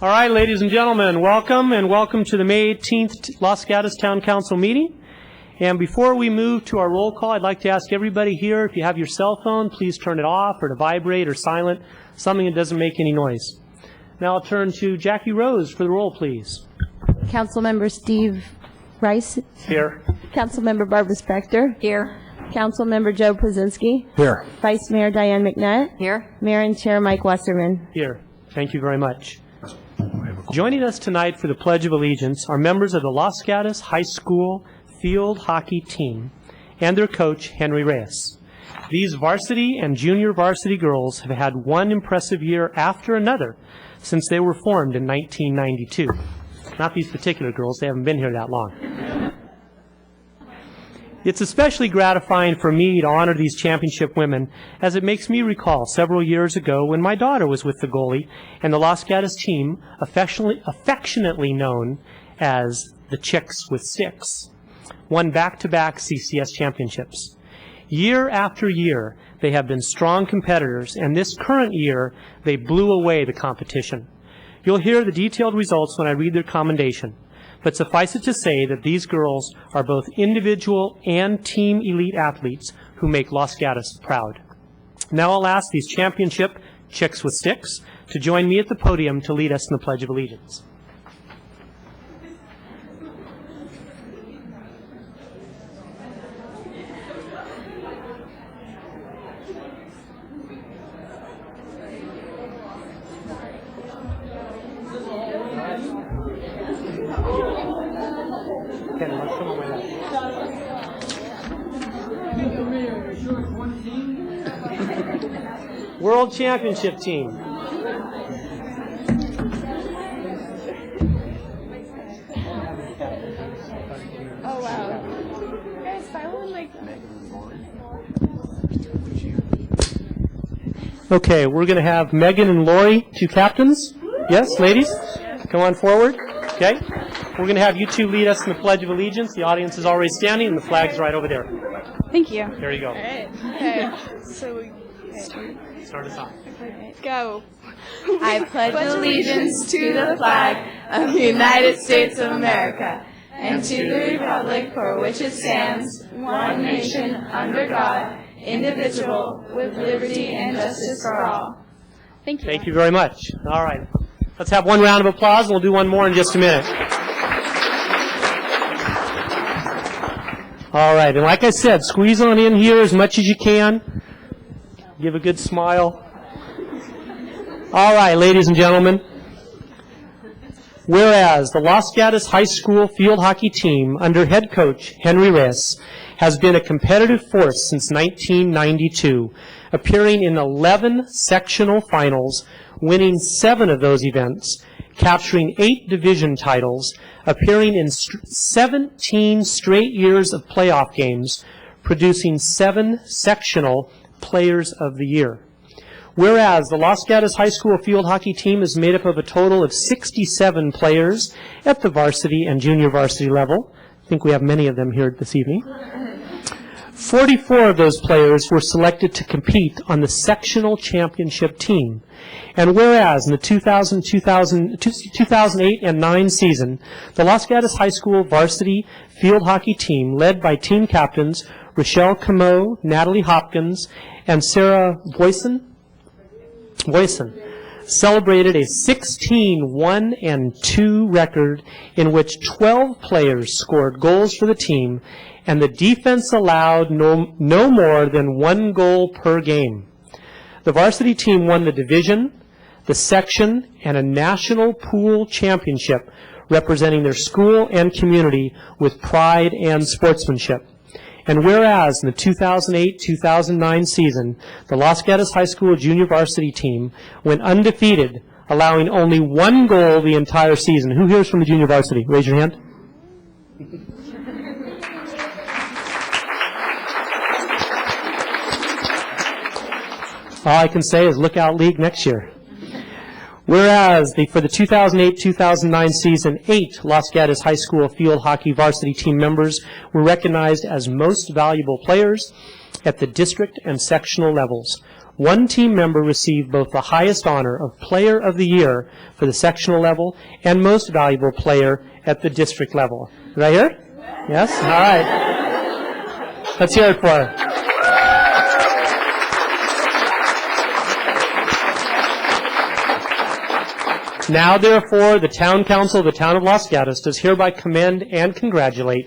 All right, ladies and gentlemen, welcome to the May 18th Los Gatos Town Council meeting. And before we move to our roll call, I'd like to ask everybody here, if you have your cell phone, please turn it off or to vibrate or silent, something that doesn't make any noise. Now I'll turn to Jackie Rose for the roll, please. Councilmember Steve Rice. Here. Councilmember Barbara Spector. Here. Councilmember Joe Plazinski. Here. Vice Mayor Diane McNutt. Here. Mayor and Chair Mike Westerman. Here. Thank you very much. Joining us tonight for the Pledge of Allegiance are members of the Los Gatos High School field hockey team and their coach, Henry Reyes. These varsity and junior varsity girls have had one impressive year after another since they were formed in 1992. Not these particular girls, they haven't been here that long. It's especially gratifying for me to honor these championship women, as it makes me recall several years ago when my daughter was with the goalie and the Los Gatos team, affectionately known as the Chicks with Sticks, won back-to-back CCS championships. Year after year, they have been strong competitors, and this current year, they blew away the competition. You'll hear the detailed results when I read their commendation. But suffice it to say that these girls are both individual and team elite athletes who make Los Gatos proud. Now I'll ask these championship Chicks with Sticks to join me at the podium to lead us in the Pledge of Allegiance. World Championship Team. Oh, wow. Guys, silent like Okay, we're going to have Megan and Lori, two captains. Yes, ladies? Come on forward. Okay. We're going to have you two lead us in the Pledge of Allegiance. The audience is already standing, and the flag's right over there. Thank you. There you go. All right. Okay. So Start us off. go. I pledge Allegiance to the flag of the United States of America and to the republic for which it stands, one nation, under God, indivisible, with liberty and justice for all. Thank you. Thank you very much. All right. Let's have one round of applause, and we'll do one more in just a minute. All right. And like I said, squeeze on in here as much as you can. Give a good smile. All right, ladies and gentlemen. Whereas the Los Gatos High School field hockey team under head coach Henry Reyes has been a competitive force since 1992, appearing in 11 sectional finals, winning 7 of those events, capturing 8 division titles, appearing in 17 straight years of playoff games, producing 7 sectional Players of the Year. Whereas the Los Gatos High School field hockey team is made up of a total of 67 players at the varsity and junior varsity level. I think we have many of them here this evening. 44 of those players were selected to compete on the sectional championship team. And whereas in the 2008 and 9 season, the Los Gatos High School varsity field hockey team, led by team captains Rochelle Camo, Natalie Hopkins, and Sarah Boyson, celebrated a 16-1-2 record in which 12 players scored goals for the team, and the defense allowed no more than 1 goal per game. The varsity team won the division, the section, and a national pool championship, representing their school and community with pride and sportsmanship. And whereas in the 2008-2009 season, the Los Gatos High School junior varsity team went undefeated, allowing only 1 goal the entire season. Who here is from the junior varsity? Raise your hand. All I can say is look out league next year. Whereas for the 2008-2009 season, 8 Los Gatos High School field hockey varsity team members were recognized as most valuable players, at the district and sectional levels. One team member received both the highest honor of Player of the Year for the sectional level and Most Valuable Player at the district level. Did I hear it? Yes? All right. Let's hear it for her. Now, therefore, the Town Council of the Town of Los Gatos does hereby commend and congratulate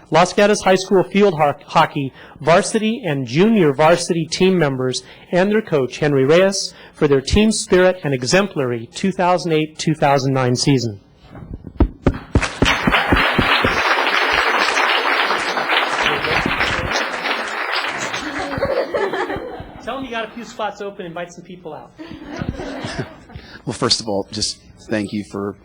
Los Gatos High School field hockey varsity and junior varsity team members and their coach, Henry Reyes, for their team spirit and exemplary 2008-2009 season. Tell them you got a few spots open, invite some people out. Well, first of all, just thank you for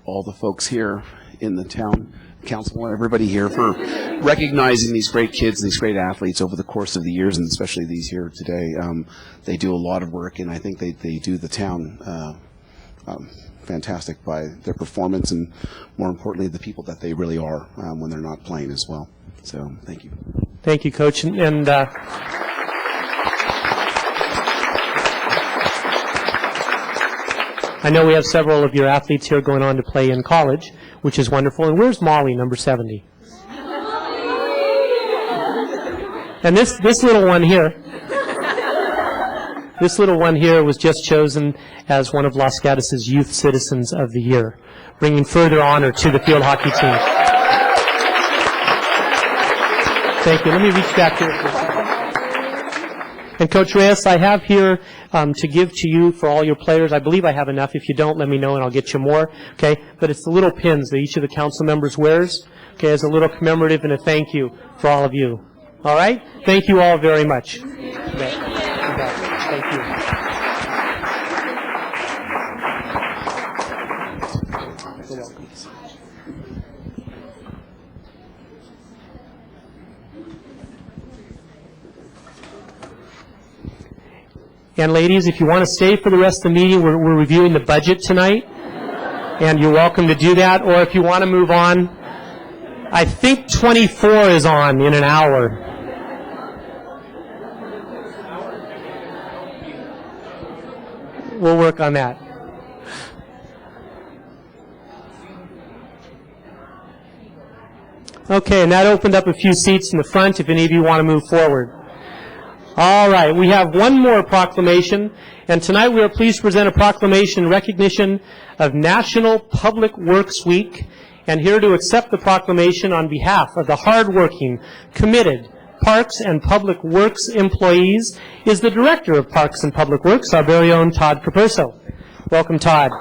all the folks here in the town council and everybody here for recognizing these great kids, these great athletes over the course of the years, and especially these here today. They do a lot of work, and I think they do the town fantastic by their performance and, more importantly, the people that they really are when they're not playing as well. So, thank you. Thank you, Coach. And I know we have several of your athletes here going on to play in college, which is wonderful. And where's Molly, number 70? And this little one here, was just chosen as one of Los Gatos' Youth Citizens of the Year, bringing further honor to the field hockey team. Thank you. Let me reach back here for a second. And Coach Reyes, I have here to give to you for all your players. I believe I have enough. If you don't, let me know and I'll get you more. Okay? But it's the little pins that each of the council members wears, okay, as a little commemorative and a thank you for all of you. All right? Thank you all very much. You bet. You bet. Thank you. You're welcome. And ladies, if you want to stay for the rest of the meeting, we're reviewing the budget tonight, and you're welcome to do that. Or if you want to move on, I think 24 is on in an hour. We'll work on that. Okay, and that opened up a few seats in the front if any of you want to move forward. All right, we have one more proclamation, and tonight we are pleased to present a proclamation in recognition of National Public Works Week, and here to accept the proclamation on behalf of the hardworking, committed Parks and Public Works employees is the Director of Parks and Public Works, our very own Todd Capurso. Welcome, Todd.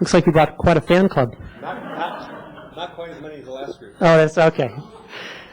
Looks like you brought quite a fan club. Not quite as many as the last group. Oh, that's okay.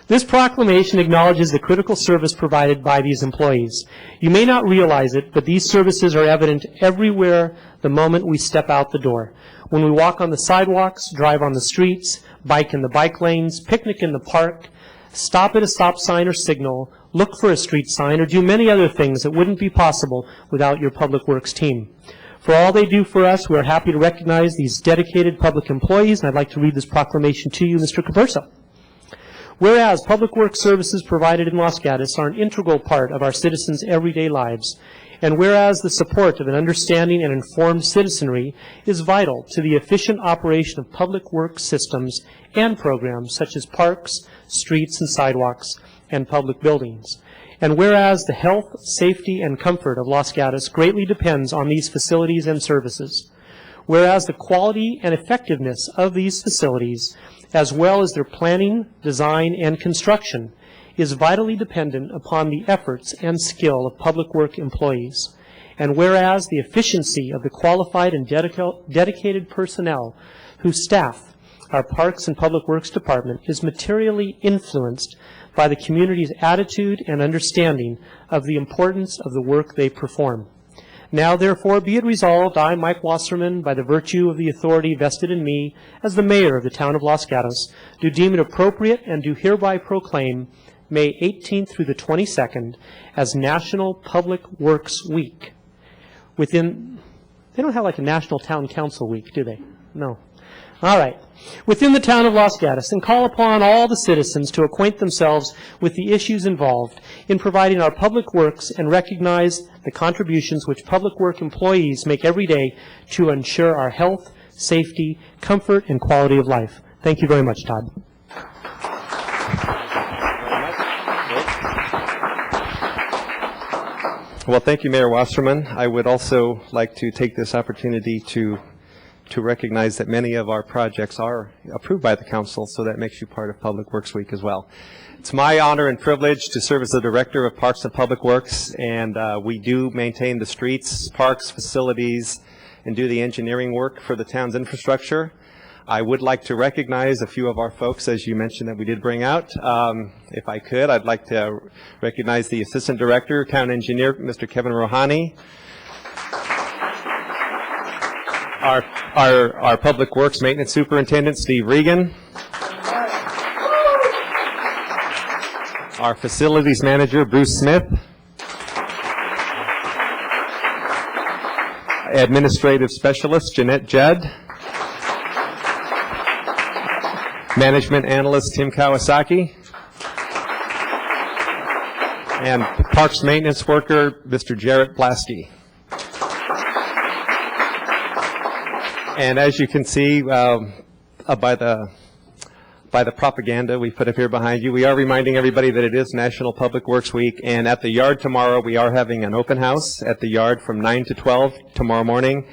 This proclamation acknowledges the critical service provided by these employees. You may not realize it, but these services are evident everywhere the moment we step out the door. When we walk on the sidewalks, drive on the streets, bike in the bike lanes, picnic in the park, stop at a stop sign or signal, look for a street sign, or do many other things that wouldn't be possible without your Public Works team. For all they do for us, we are happy to recognize these dedicated public employees, and I'd like to read this proclamation to you, Mr. Capurso. Whereas public works services provided in Los Gatos are an integral part of our citizens' everyday lives, and whereas the support of an understanding and informed citizenry is vital to the efficient operation of public works systems and programs such as parks, streets and sidewalks, and public buildings. And whereas the health, safety, and comfort of Los Gatos greatly depends on these facilities and services, whereas the quality and effectiveness of these facilities, as well as their planning, design, and construction, is vitally dependent upon the efforts and skill of public work employees. And whereas the efficiency of the qualified and dedicated personnel who staff our Parks and Public Works Department is materially influenced by the community's attitude and understanding of the importance of the work they perform. Now, therefore, be it resolved, I, Mike Wasserman, by the virtue of the authority vested in me as the mayor of the town of Los Gatos, do deem it appropriate and do hereby proclaim May 18th through the 22nd as National Public Works Week. They don't have like a National Town Council Week, do they? No. All right. Within the town of Los Gatos, and call upon all the citizens to acquaint themselves with the issues involved in providing our public works and recognize the contributions which public work employees make every day to ensure our health, safety, comfort, and quality of life. Thank you very much, Todd. Well, thank you, Mayor Wasserman. I would also like to take this opportunity to recognize that many of our projects are approved by the council, so that makes you part of Public Works Week as well. It's my honor and privilege to serve as the Director of Parks and Public Works, and we do maintain the streets, parks, facilities, and do the engineering work for the town's infrastructure. I would like to recognize a few of our folks, as you mentioned, that we did bring out. If I could, I'd like to recognize the Assistant Director, Town Engineer, Mr. Kevin Rohani. Our Public Works Maintenance Superintendent, Steve Regan. Our Facilities Manager, Bruce Smith. Administrative Specialist, Jeanette Judd. Management Analyst, Tim Kawasaki. And Parks Maintenance Worker, Mr. Jarrett Blasky. And as you can see by the propaganda we put up here behind you, we are reminding everybody that it is National Public Works Week. And at the Yard tomorrow, we are having an open house at the Yard from 9 to 12 tomorrow morning.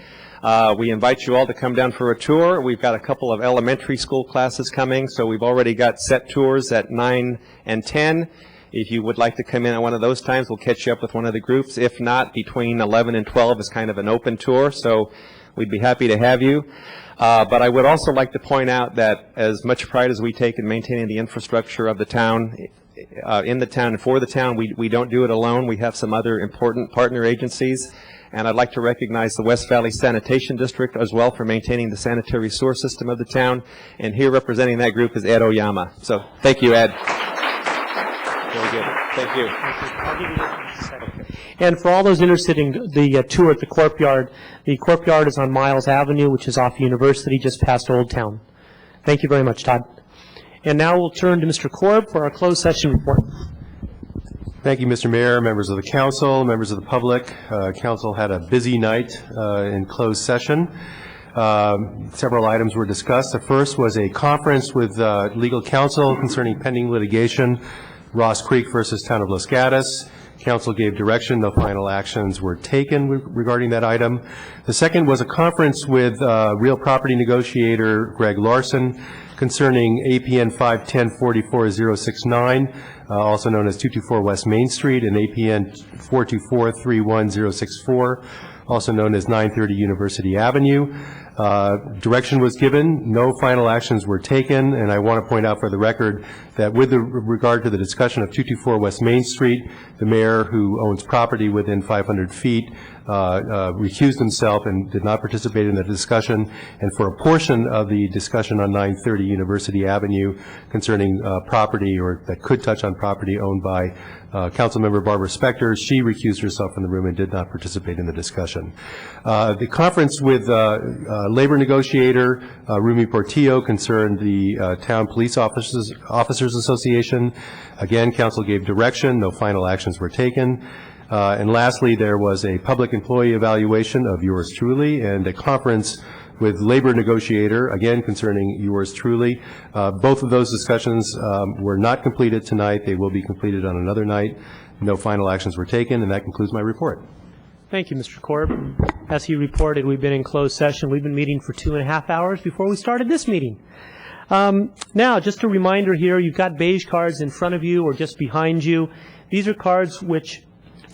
We invite you all to come down for a tour. We've got a couple of elementary school classes coming, so we've already got set tours at 9 and 10. If you would like to come in at one of those times, we'll catch you up with one of the groups. If not, between 11 and 12 is kind of an open tour, so we'd be happy to have you. But I would also like to point out that as much pride as we take in maintaining the infrastructure of the town, in the town and for the town, we don't do it alone. We have some other important partner agencies. And I'd like to recognize the West Valley Sanitation District as well for maintaining the sanitary sewer system of the town. And here representing that group is Ed Oyama. So thank you, Ed. Very good. Thank you. I'll give you this in a second. And for all those interested in the tour at the Corp Yard is on Miles Avenue, which is off University, just past Old Town. Thank you very much, Todd. And now we'll turn to Mr. Korb for our closed session report. Thank you, Mr. Mayor, members of the council, members of the public. Council had a busy night in closed session. Several items were discussed. The first was a conference with legal counsel concerning pending litigation, Ross Creek versus Town of Los Gatos. Council gave direction. No final actions were taken regarding that item. The second was a conference with real property negotiator Greg Larson concerning APN 510-44069, also known as 224 West Main Street, and APN 424-31064, also known as 930 University Avenue. Direction was given, no final actions were taken, and I want to point out for the record that with regard to the discussion of 224 West Main Street, the mayor, who owns property within 500 feet, recused himself and did not participate in the discussion. And for a portion of the discussion on 930 University Avenue concerning property, or that could touch on property owned by Councilmember Barbara Spector, she recused herself from the room and did not participate in the discussion. The conference with labor negotiator Rumi Portillo concerned the Town Police Officers Association. Again, council gave direction, no final actions were taken. And lastly, there was a public employee evaluation of yours truly and a conference with labor negotiator, again concerning yours truly. Both of those discussions were not completed tonight. They will be completed on another night. No final actions were taken, and that concludes my report. Thank you, Mr. Korb. As he reported, we've been in closed session. We've been meeting for 2.5 hours before we started this meeting. Now, just a reminder here, you've got beige cards in front of you or just behind you. These are cards which,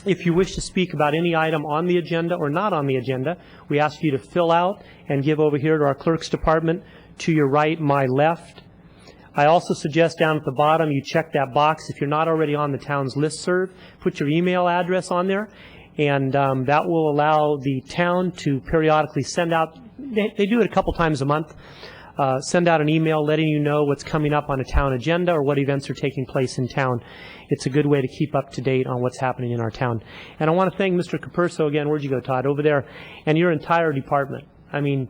if you wish to speak about any item on the agenda or not on the agenda, we ask you to fill out and give over here to our clerk's department, to your right, my left. I also suggest down at the bottom you check that box. If you're not already on the town's listserv, put your email address on there, and that will allow the town to periodically send out, they do it a couple times a month, send out an email letting you know what's coming up on a town agenda or what events are taking place in town. It's a good way to keep up to date on what's happening in our town. And I want to thank Mr. Capurso again. Where'd you go, Todd? Over there. And your entire department. I mean,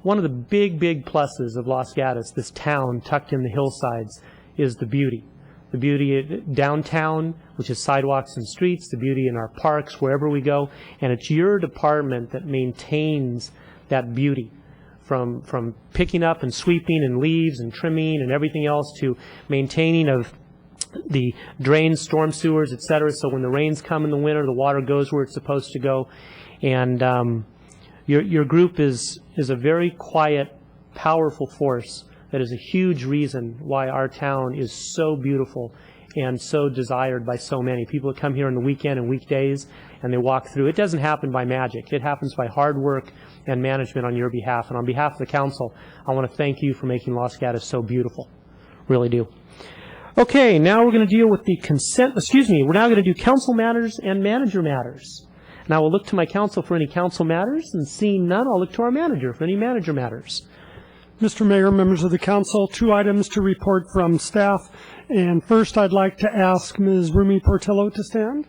one of the big pluses of Los Gatos, this town tucked in the hillsides, is the beauty. The beauty downtown, which is sidewalks and streets, the beauty in our parks, wherever we go, and it's your department that maintains that beauty, from picking up and sweeping and leaves and trimming and everything else to maintaining of the drains, storm sewers, et cetera, so when the rains come in the winter, the water goes where it's supposed to go. And your group is a very quiet, powerful force that is a huge reason why our town is so beautiful and so desired by so many. People that come here on the weekend and weekdays and they walk through. It doesn't happen by magic. It happens by hard work and management on your behalf. And on behalf of the council, I want to thank you for making Los Gatos so beautiful. Really do. Okay, now we're going to deal with the we're now going to do council matters and manager matters. Now we'll look to my council for any council matters, and seeing none, I'll look to our manager for any manager matters. Mr. Mayor, members of the council, 2 items to report from staff. And first, I'd like to ask Ms. Rumi Portillo to stand.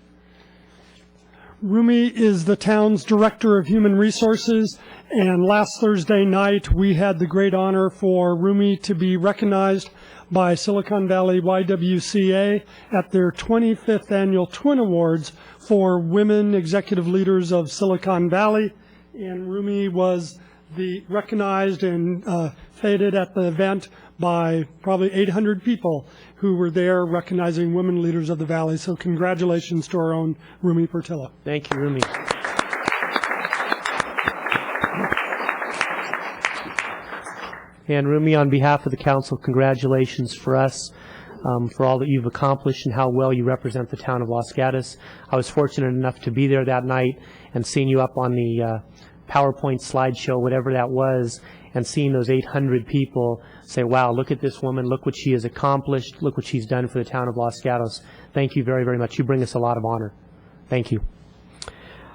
Rumi is the town's Director of Human Resources, and last Thursday night, we had the great honor for Rumi to be recognized by Silicon Valley YWCA at their 25th Annual Twin Awards for Women Executive Leaders of Silicon Valley. And Rumi was recognized and feted at the event by probably 800 people who were there recognizing women leaders of the Valley. So congratulations to our own Rumi Portillo. Thank you, Rumi. And Rumi, on behalf of the council, congratulations for us for all that you've accomplished and how well you represent the town of Los Gatos. I was fortunate enough to be there that night and seeing you up on the PowerPoint slideshow, whatever that was, and seeing those 800 people say, wow, look at this woman, look what she has accomplished, look what she's done for the town of Los Gatos. Thank you very, very much. You bring us a lot of honor. Thank you.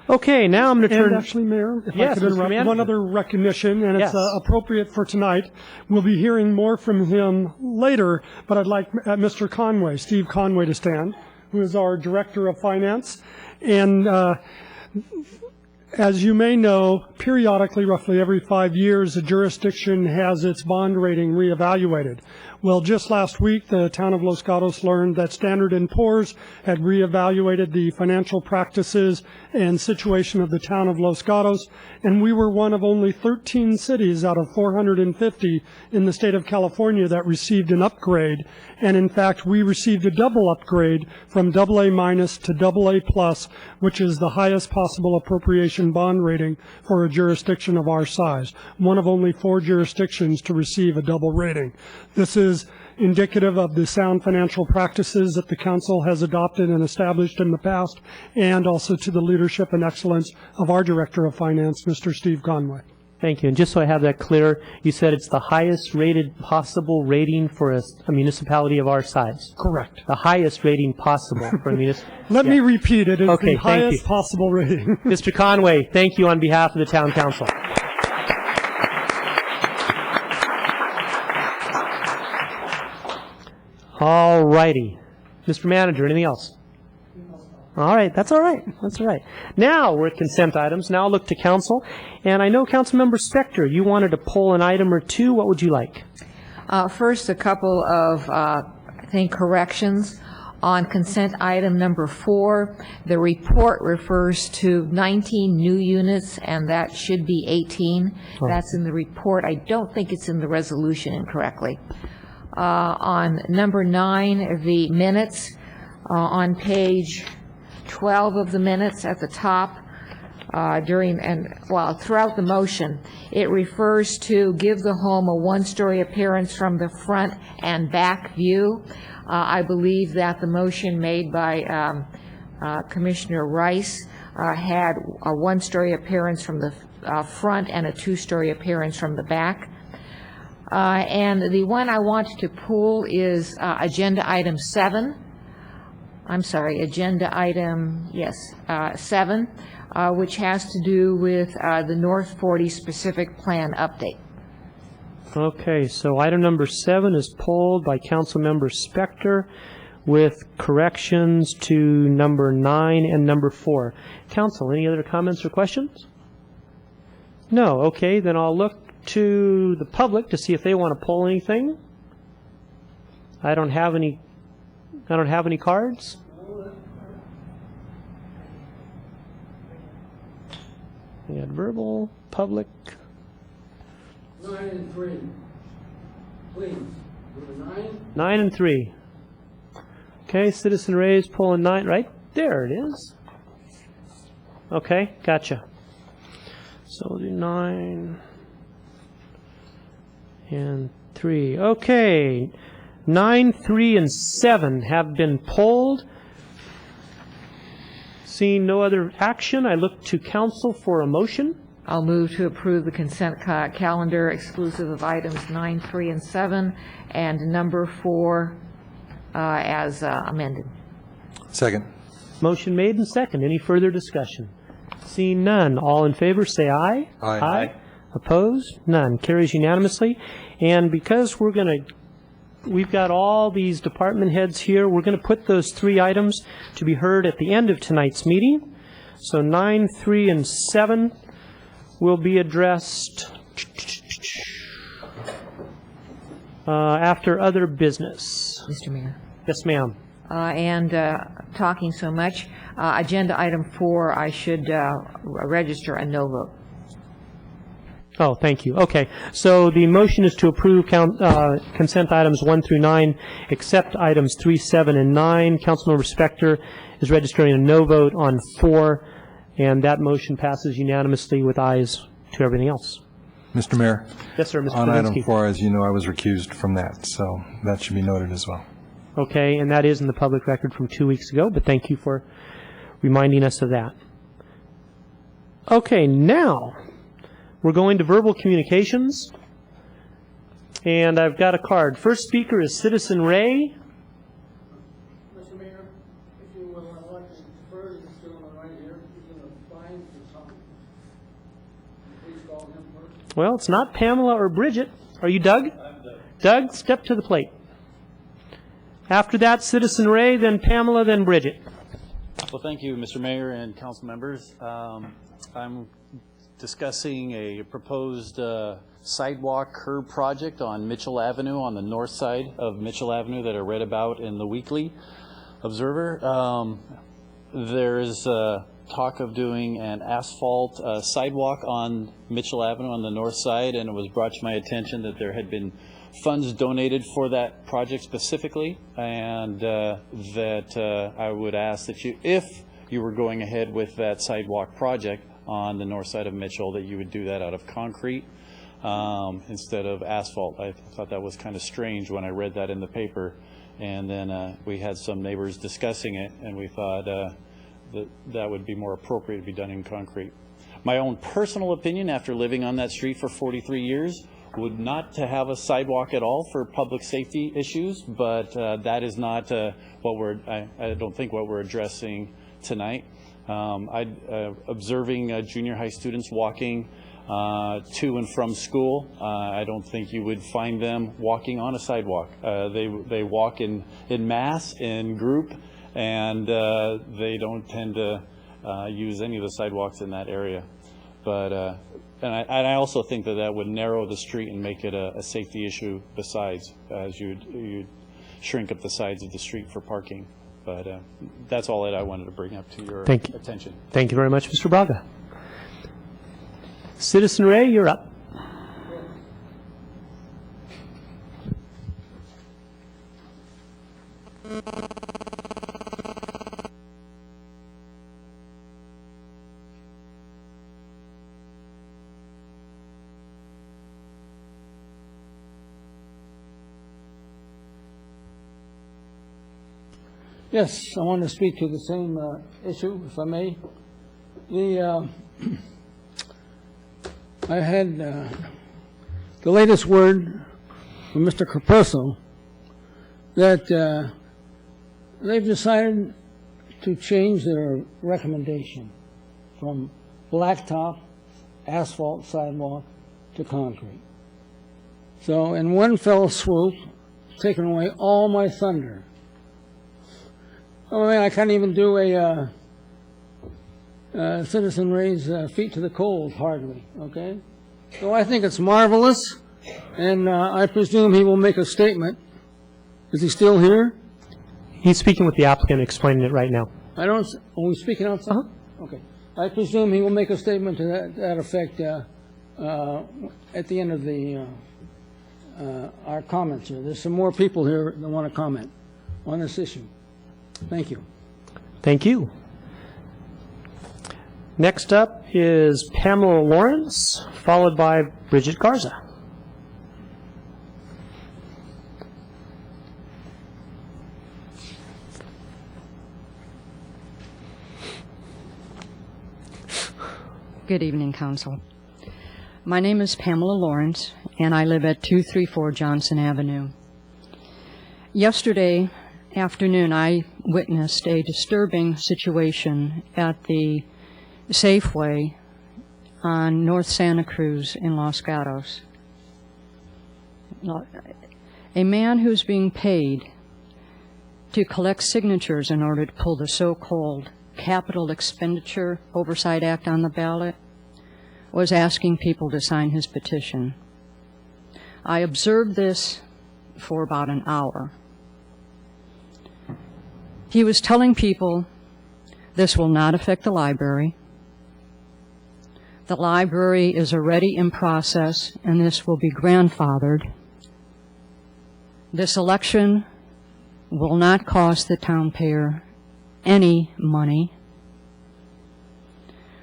Okay, now I'm going to turn... And actually, Mayor, if Yes, I could Mr. interrupt, Manager. one other recognition, and Yes. it's appropriate for tonight. We'll be hearing more from him later, but I'd like Mr. Conway, Steve Conway, to stand, who is our Director of Finance. And as you may know, periodically, roughly every 5 years, a jurisdiction has its bond rating reevaluated. Well, just last week, the town of Los Gatos learned that Standard & Poor's had reevaluated the financial practices and situation of the town of Los Gatos, and we were one of only 13 cities out of 450 in the state of California that received an upgrade. And in fact, we received a double upgrade from AA- to AA+, which is the highest possible appropriation bond rating for a jurisdiction of our size. One of only 4 jurisdictions to receive a double rating. This is indicative of the sound financial practices that the council has adopted and established in the past, and also to the leadership and excellence of our Director of Finance, Mr. Steve Conway. Thank you. And just so I have that clear, you said it's the highest rated possible rating for a municipality of our size. Correct. The highest rating possible for a municipality. Let me repeat it. It's Okay, the thank highest you. possible rating. Mr. Conway, thank you on behalf of the town council. All righty. Mr. Manager, anything else? All right, that's all right. That's all right. Now we're at consent items. Now I'll look to council. And I know Councilmember Spector, you wanted to pull an item or two. What would you like? First, a couple of, I think, corrections. On consent item number 4, the report refers to 19 new units, and that should be 18. That's in the report. I don't think it's in the resolution incorrectly. On number 9, the minutes, on page 12 of the minutes at the top, throughout the motion, it refers to give the home a 1-story appearance from the front and back view. I believe that the motion made by Commissioner Rice had a 1-story appearance from the front and a 2-story appearance from the back. And the one I want to pull is agenda item 7. I'm sorry, agenda item, 7, which has to do with the North 40 specific plan update. Okay, so item number 7 is pulled by Councilmember Spector with corrections to number 9 and number 4. Council, any other comments or questions? No, okay, then I'll look to the public to see if they want to pull anything. I don't have any cards. We got verbal, public. 9 and 3. Please. Number 9. 9 and 3. Okay, Citizen Ray's pulling 9. Right there it is. Okay, gotcha. So we'll do 9 and 3. Okay, 9, 3, and 7 have been pulled. Seeing no other action, I look to council for a motion. I'll move to approve the consent calendar exclusive of items 9, 3, and 7, and number 4 as amended. Second. Motion made and second. Any further discussion? Seeing none, all in favor say aye. Aye. Opposed? None. Carries unanimously. And because we've got all these department heads here, we're going to put those 3 items to be heard at the end of tonight's meeting. So 9, 3, and 7 will be addressed after other business. Mr. Mayor. Yes, ma'am. And talking so much, agenda item 4, I should register a no vote. Oh, thank you. Okay. So the motion is to approve consent items 1 through 9, except items 3, 7, and 9. Councilmember Spector is registering a no vote on 4, and that motion passes unanimously with ayes to everything else. Mr. Mayor? Yes, sir, Mr. On item Kaminsky. 4, as you know, I was recused from that, so that should be noted as well. Okay, and that is in the public record from 2 weeks ago, but thank you for reminding us of that. Okay, now we're going to verbal communications, and I've got a card. First speaker is Citizen Ray. Mr. Mayor, if you will, I'd like to defer to this gentleman right here. He's going to apply for something. Please call him first. Well, it's not Pamela or Bridget. Are you Doug? I'm Doug. Doug, step to the plate. After that, Citizen Ray, then Pamela, then Bridget. Well, thank you, Mr. Mayor and council members. I'm discussing a proposed sidewalk curb project on Mitchell Avenue, on the north side of Mitchell Avenue, that I read about in the Weekly Observer. There is talk of doing an asphalt sidewalk on Mitchell Avenue on the north side, and it was brought to my attention that there had been funds donated for that project specifically, and that I would ask that you, if you were going ahead with that sidewalk project on the north side of Mitchell, that you would do that out of concrete instead of asphalt. I thought that was kind of strange when I read that in the paper, and then we had some neighbors discussing it, and we thought that would be more appropriate to be done in concrete. My own personal opinion, after living on that street for 43 years, would not to have a sidewalk at all for public safety issues, but that is not what I don't think what we're addressing tonight. Observing junior high students walking to and from school, I don't think you would find them walking on a sidewalk. They walk in mass, in group, and they don't tend to use any of the sidewalks in that area. But and I also think that would narrow the street and make it a safety issue besides, as you'd shrink up the sides of the street for parking. But that's all that I wanted to bring up to your attention. Thank you very much, Mr. Braga. Citizen Ray, you're up. Yes, I want to speak to the same issue, if I may. I had the latest word from Mr. Carposo that they've decided to change their recommendation from blacktop, asphalt sidewalk to concrete. So in one fell swoop, taking away all my thunder. Oh, man, I can't even do a Citizen Ray's feet to the coals, hardly, okay? So I think it's marvelous, and I presume he will make a statement. Is he still here? He's speaking with the applicant, explaining it right now. I don't, oh, he's speaking outside? Okay. I presume he will make a statement to that effect at the end of the, our comments here. There's some more people here that want to comment on this issue. Thank you. Thank you. Next up is Pamela Lawrence, followed by Bridget Garza. Good evening, Council. My name is Pamela Lawrence, and I live at 234 Johnson Avenue. Yesterday afternoon, I witnessed a disturbing situation at the Safeway on North Santa Cruz in Los Gatos. A man who's being paid to collect signatures in order to pull the so-called Capital Expenditure Oversight Act on the ballot was asking people to sign his petition. I observed this for about an hour. He was telling people this will not affect the library. The library is already in process, and this will be grandfathered. This election will not cost the taxpayer any money.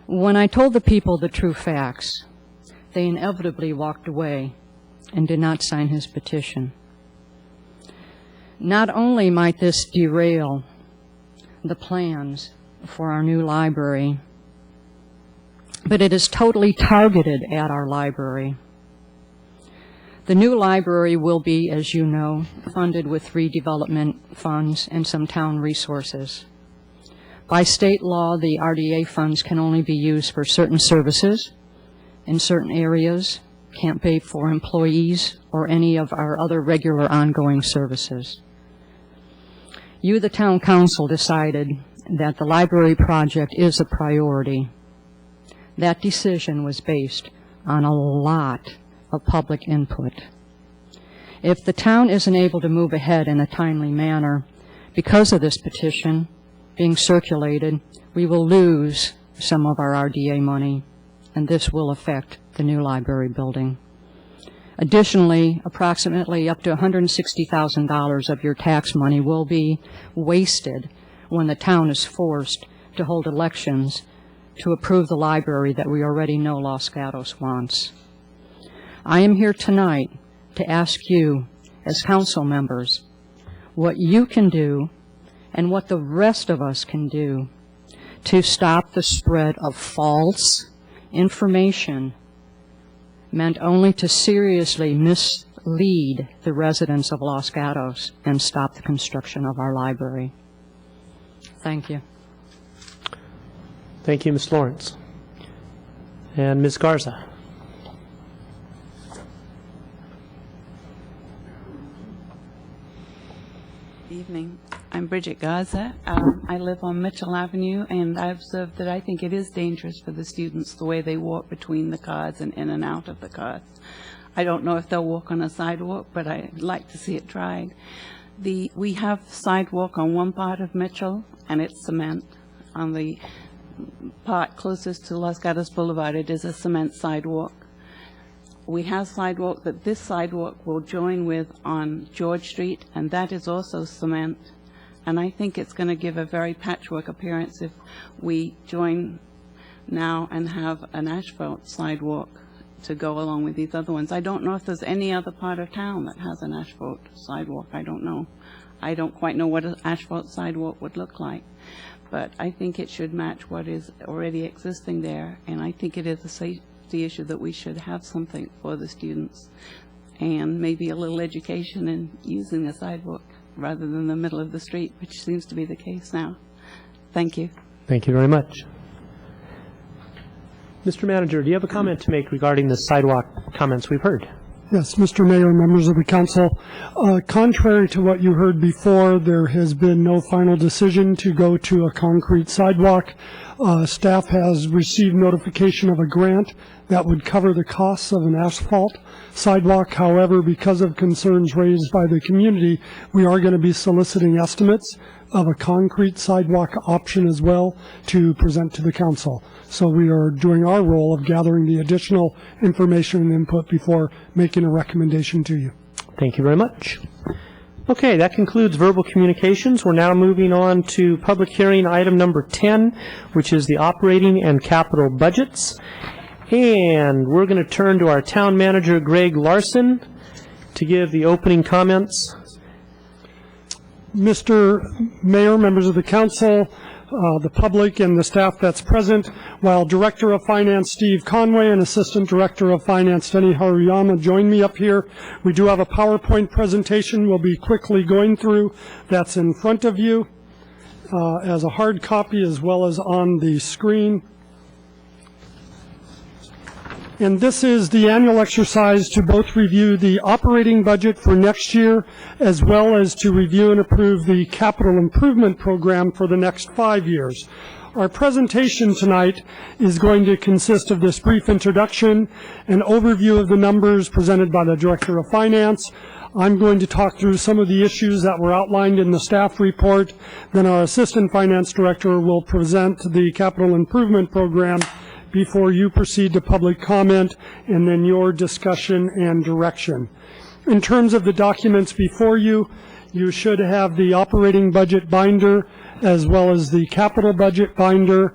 When I told the people the true facts, they inevitably walked away and did not sign his petition. Not only might this derail the plans for our new library, but it is totally targeted at our library. The new library will be, as you know, funded with redevelopment funds and some town resources. By state law, the RDA funds can only be used for certain services in certain areas, can't pay for employees or any of our other regular ongoing services. You, the town council, decided that the library project is a priority. That decision was based on a lot of public input. If the town isn't able to move ahead in a timely manner because of this petition being circulated, we will lose some of our RDA money, and this will affect the new library building. Additionally, approximately up to $160,000 of your tax money will be wasted when the town is forced to hold elections to approve the library that we already know Los Gatos wants. I am here tonight to ask you, as council members, what you can do and what the rest of us can do to stop the spread of false information meant only to seriously mislead the residents of Los Gatos and stop the construction of our library. Thank you. Thank you, Ms. Lawrence. And Ms. Garza. Evening. I'm Bridget Garza. I live on Mitchell Avenue, and I observed that I think it is dangerous for the students the way they walk between the cars and in and out of the cars. I don't know if they'll walk on a sidewalk, but I'd like to see it tried. We have sidewalk on one part of Mitchell, and it's cement. On the part closest to Los Gatos Boulevard, it is a cement sidewalk. We have sidewalk that this sidewalk will join with on George Street, and that is also cement. And I think it's going to give a very patchwork appearance if we join now and have an asphalt sidewalk to go along with these other ones. I don't know if there's any other part of town that has an asphalt sidewalk. I don't know. I don't quite know what an asphalt sidewalk would look like. But I think it should match what is already existing there, and I think it is a safety issue that we should have something for the students, and maybe a little education in using the sidewalk rather than the middle of the street, which seems to be the case now. Thank you. Thank you very much. Mr. Manager, do you have a comment to make regarding the sidewalk comments we've heard? Yes, Mr. Mayor, members of the council. Contrary to what you heard before, there has been no final decision to go to a concrete sidewalk. Staff has received notification of a grant that would cover the costs of an asphalt sidewalk. However, because of concerns raised by the community, we are going to be soliciting estimates of a concrete sidewalk option as well to present to the council. So we are doing our role of gathering the additional information and input before making a recommendation to you. Thank you very much. Okay, that concludes verbal communications. We're now moving on to public hearing item number 10, which is the operating and capital budgets. And we're going to turn to our town manager, Greg Larson, to give the opening comments. Mr. Mayor, members of the council, the public, and the staff that's present, while Director of Finance Steve Conway and Assistant Director of Finance Denny Haruyama join me up here, we do have a PowerPoint presentation we'll be quickly going through. That's in front of you as a hard copy as well as on the screen. And this is the annual exercise to both review the operating budget for next year as well as to review and approve the capital improvement program for the next 5 years. Our presentation tonight is going to consist of this brief introduction, an overview of the numbers presented by the Director of Finance. I'm going to talk through some of the issues that were outlined in the staff report. Then our Assistant Finance Director will present the capital improvement program before you proceed to public comment and then your discussion and direction. In terms of the documents before you, you should have the operating budget binder as well as the capital budget binder.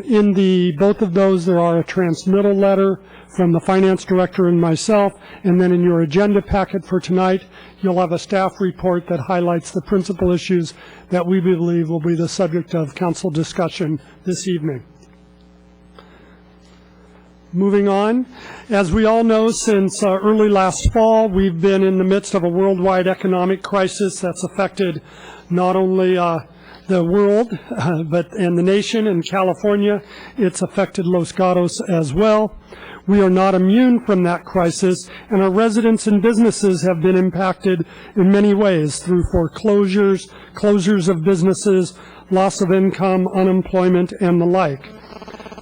In both of those, there are a transmittal letter from the finance director and myself, and then in your agenda packet for tonight, you'll have a staff report that highlights the principal issues that we believe will be the subject of council discussion this evening. Moving on, as we all know, since early last fall, we've been in the midst of a worldwide economic crisis that's affected not only the world, and the nation and California. It's affected Los Gatos as well. We are not immune from that crisis, and our residents and businesses have been impacted in many ways through foreclosures, closures of businesses, loss of income, unemployment, and the like.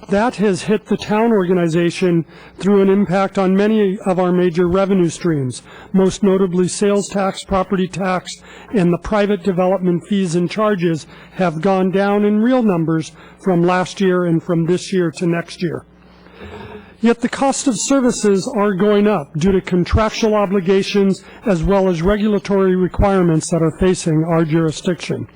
That has hit the town organization through an impact on many of our major revenue streams, most notably sales tax, property tax, and the private development fees and charges have gone down in real numbers from last year and from this year to next year. Yet the cost of services are going up due to contractual obligations as well as regulatory requirements that are facing our jurisdiction.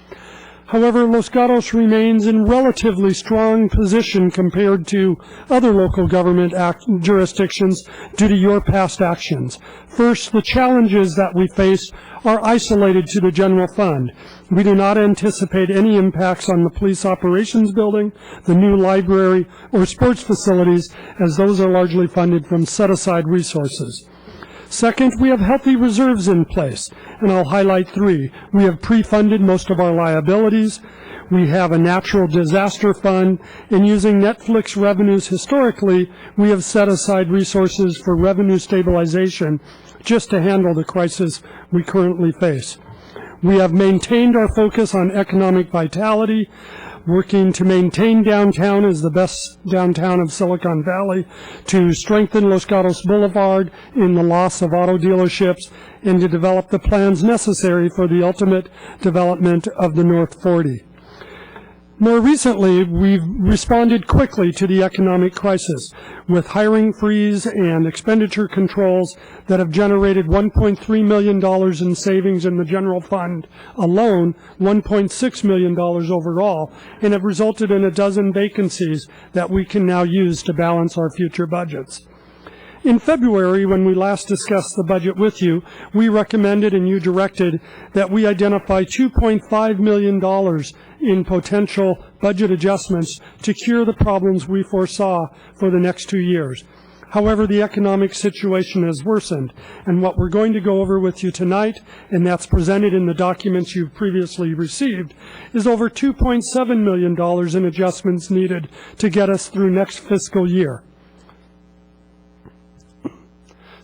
However, Los Gatos remains in relatively strong position compared to other local government jurisdictions due to your past actions. First, the challenges that we face are isolated to the general fund. We do not anticipate any impacts on the police operations building, the new library, or sports facilities, as those are largely funded from set-aside resources. Second, we have healthy reserves in place, and I'll highlight three. We have pre-funded most of our liabilities. We have a natural disaster fund, and using Netflix revenues historically, we have set aside resources for revenue stabilization just to handle the crisis we currently face. We have maintained our focus on economic vitality, working to maintain downtown as the best downtown of Silicon Valley, to strengthen Los Gatos Boulevard in the loss of auto dealerships, and to develop the plans necessary for the ultimate development of the North 40. More recently, we've responded quickly to the economic crisis with hiring freeze and expenditure controls that have generated $1.3 million in savings in the general fund alone, $1.6 million overall, and have resulted in a dozen vacancies that we can now use to balance our future budgets. In February, when we last discussed the budget with you, we recommended and you directed that we identify $2.5 million in potential budget adjustments to cure the problems we foresaw for the next 2 years. However, the economic situation has worsened, and what we're going to go over with you tonight, and that's presented in the documents you've previously received, is over $2.7 million in adjustments needed to get us through next fiscal year.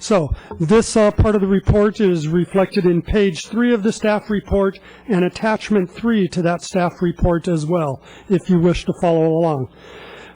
So this part of the report is reflected in page 3 of the staff report and attachment 3 to that staff report as well, if you wish to follow along.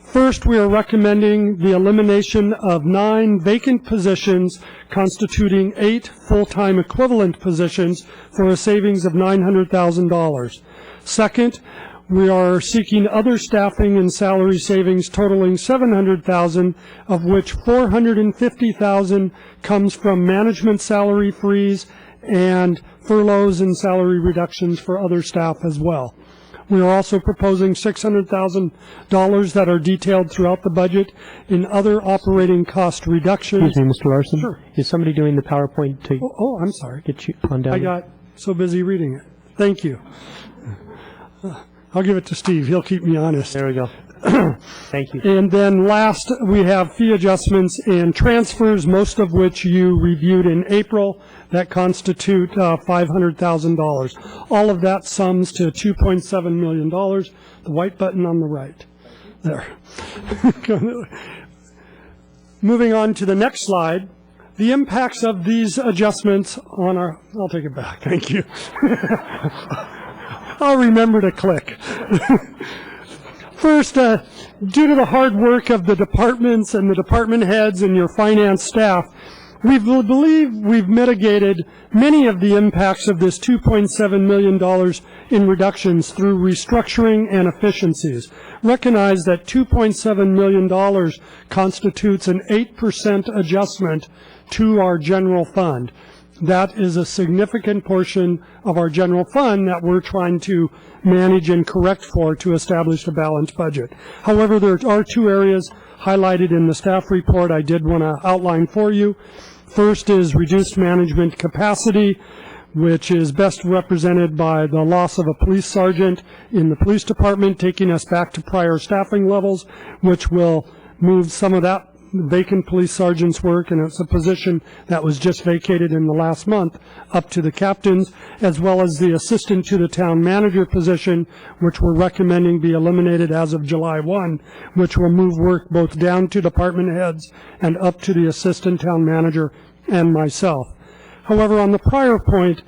First, we are recommending the elimination of 9 vacant positions constituting 8 full-time equivalent positions for a savings of $900,000. Second, we are seeking other staffing and salary savings totaling $700,000, of which $450,000 comes from management salary freeze and furloughs and salary reductions for other staff as well. We are also proposing $600,000 that are detailed throughout the budget in other operating cost reductions. Excuse me, Mr. Larson? Sure. Is somebody doing the PowerPoint to Oh, I'm sorry. get you on down? I got so busy reading it. Thank you. I'll give it to Steve. He'll keep me honest. There we go. Thank you. And then last, we have fee adjustments and transfers, most of which you reviewed in April, that constitute $500,000. All of that sums to $2.7 million. The white button on the right. There. Moving on to the next slide. The impacts of these adjustments on our, I'll take it back. Thank you. I'll remember to click. First, due to the hard work of the departments and the department heads and your finance staff, we believe we've mitigated many of the impacts of this $2.7 million in reductions through restructuring and efficiencies. Recognize that $2.7 million constitutes an 8% adjustment to our general fund. That is a significant portion of our general fund that we're trying to manage and correct for to establish a balanced budget. However, there are 2 areas highlighted in the staff report I did want to outline for you. First is reduced management capacity, which is best represented by the loss of a police sergeant in the police department, taking us back to prior staffing levels, which will move some of that vacant police sergeant's work, and it's a position that was just vacated in the last month, up to the captains, as well as the assistant to the town manager position, which we're recommending be eliminated as of July 1, which will move work both down to department heads and up to the assistant town manager and myself. However, on the prior point,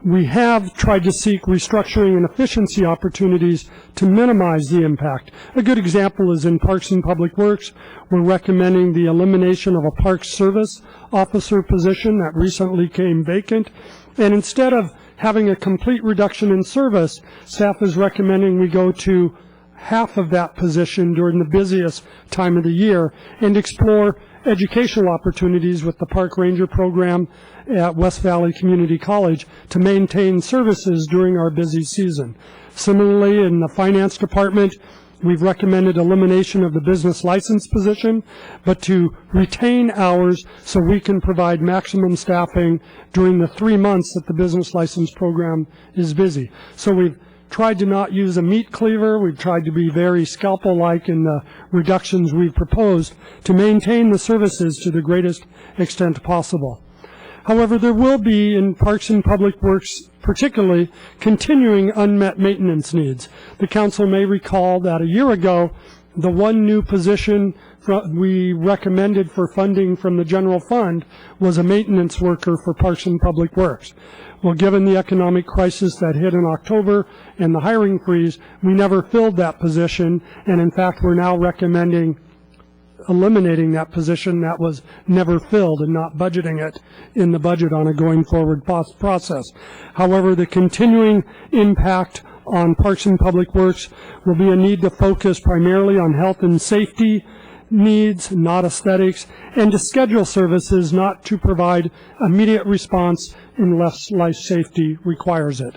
we have tried to seek restructuring and efficiency opportunities to minimize the impact. A good example is in Parks and Public Works. We're recommending the elimination of a Parks Service officer position that recently came vacant. And instead of having a complete reduction in service, staff is recommending we go to half of that position during the busiest time of the year and explore educational opportunities with the Park Ranger program at West Valley Community College to maintain services during our busy season. Similarly, in the finance department, we've recommended elimination of the business license position, but to retain hours so we can provide maximum staffing during the 3 months that the business license program is busy. So we've tried to not use a meat cleaver. We've tried to be very scalpel-like in the reductions we've proposed to maintain the services to the greatest extent possible. However, there will be, in Parks and Public Works particularly, continuing unmet maintenance needs. The council may recall that a year ago, the one new position we recommended for funding from the general fund was a maintenance worker for Parks and Public Works. Well, given the economic crisis that hit in October and the hiring freeze, we never filled that position, and in fact, we're now recommending eliminating that position that was never filled and not budgeting it in the budget on a going forward process. However, the continuing impact on Parks and Public Works will be a need to focus primarily on health and safety needs, not aesthetics, and to schedule services not to provide immediate response unless life safety requires it.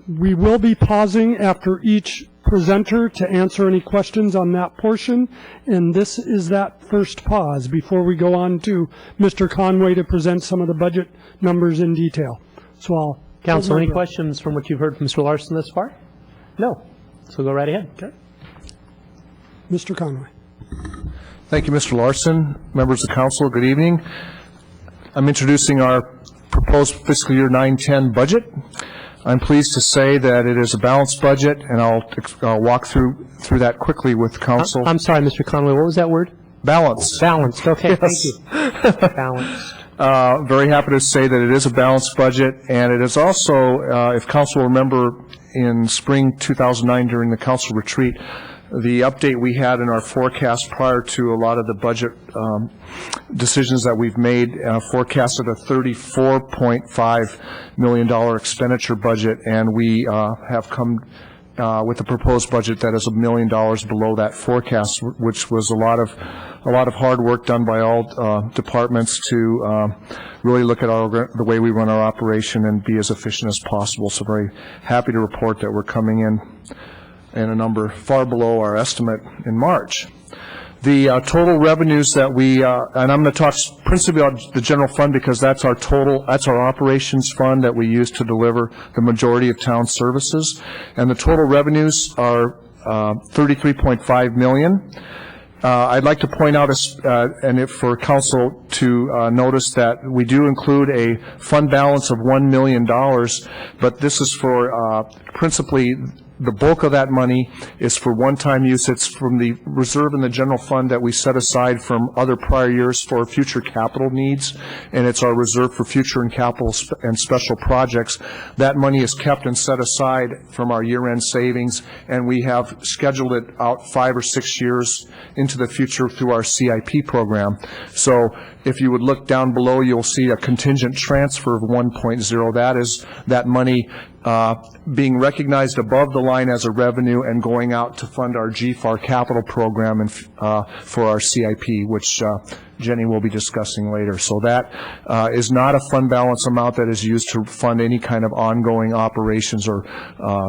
We will be pausing after each presenter to answer any questions on that portion, and this is that first pause before we go on to Mr. Conway to present some of the budget numbers in detail. So I'll... Council, any questions from what you've heard from Mr. Larson thus far? No. So go right ahead. Okay. Mr. Conway. Thank you, Mr. Larson. Members of council, good evening. I'm introducing our proposed fiscal year 9-10 budget. I'm pleased to say that it is a balanced budget, and I'll walk through that quickly with council. I'm sorry, Mr. Conway, what was that word? Balanced. Balanced, okay, thank Yes. you. Balanced. Very happy to say that it is a balanced budget, and it is also, if council will remember, in spring 2009 during the council retreat, the update we had in our forecast prior to a lot of the budget decisions that we've made forecasted a $34.5 million expenditure budget, and we have come with a proposed budget that is $1 million below that forecast, which was a lot of hard work done by all departments to really look at the way we run our operation and be as efficient as possible. So very happy to report that we're coming in a number far below our estimate in March. The total revenues that we, and I'm going to talk principally about the general fund because that's our operations fund that we use to deliver the majority of town services. And the total revenues are $33.5 million. I'd like to point out, for council to notice that we do include a fund balance of $1 million, but this is for principally the bulk of that money is for one-time use. It's from the reserve in the general fund that we set aside from other prior years for future capital needs, and it's our reserve for future and capital and special projects. That money is kept and set aside from our year-end savings, and we have scheduled it out 5 or 6 years into the future through our CIP program. So if you would look down below, you'll see a contingent transfer of 1.0. That is that money being recognized above the line as a revenue and going out to fund our GFAR capital program and for our CIP, which Jenny will be discussing later. So that is not a fund balance amount that is used to fund any kind of ongoing operations or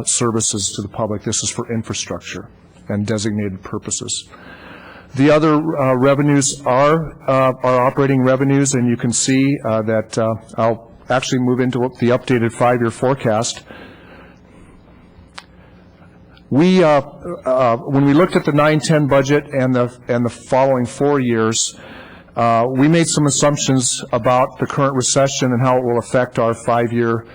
services to the public. This is for infrastructure and designated purposes. The other revenues are our operating revenues, and you can see that I'll actually move into the updated 5-year forecast. We, when we looked at the 9-10 budget and the following 4 years, we made some assumptions about the current recession and how it will affect our 5-year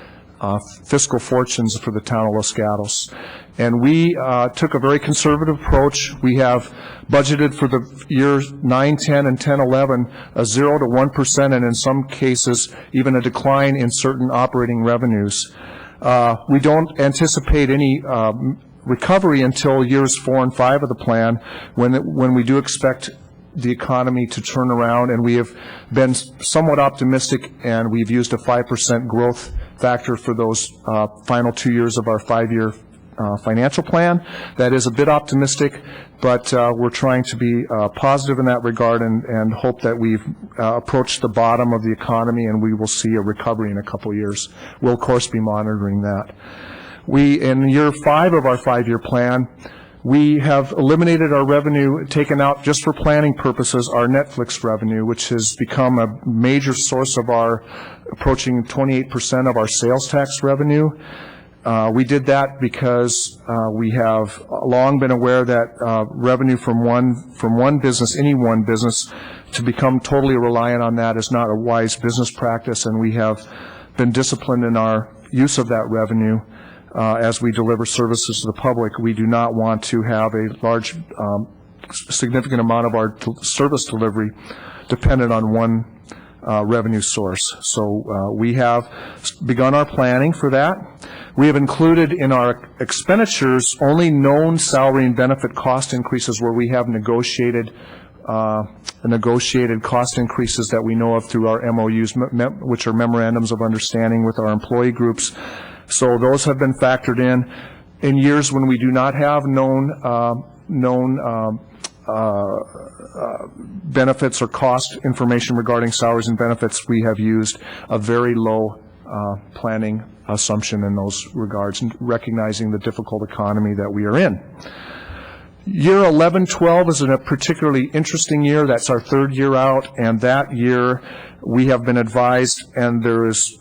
fiscal fortunes for the town of Los Gatos. And we took a very conservative approach. We have budgeted for the years 9, 10, and 10, 11 a 0 to 1%, and in some cases even a decline in certain operating revenues. We don't anticipate any recovery until years 4 and 5 of the plan, when we do expect the economy to turn around, and we have been somewhat optimistic, and we've used a 5% growth factor for those final 2 years of our 5-year financial plan. That is a bit optimistic, but we're trying to be positive in that regard and hope that we've approached the bottom of the economy and we will see a recovery in a couple of years. We'll, of course, be monitoring that. In year 5 of our 5-year plan, we have eliminated our revenue, taken out just for planning purposes, our Netflix revenue, which has become a major source of our approaching 28% of our sales tax revenue. We did that because we have long been aware that revenue from one business, any one business, to become totally reliant on that is not a wise business practice, and we have been disciplined in our use of that revenue. As we deliver services to the public, we do not want to have a large, significant amount of our service delivery dependent on one revenue source. So we have begun our planning for that. We have included in our expenditures only known salary and benefit cost increases where we have negotiated cost increases that we know of through our MOUs, which are memorandums of understanding with our employee groups. So those have been factored in. In years when we do not have known benefits or cost information regarding salaries and benefits, we have used a very low planning assumption in those regards, recognizing the difficult economy that we are in. Year 11-12 is a particularly interesting year. That's our 3rd year out, and that year we have been advised, and there is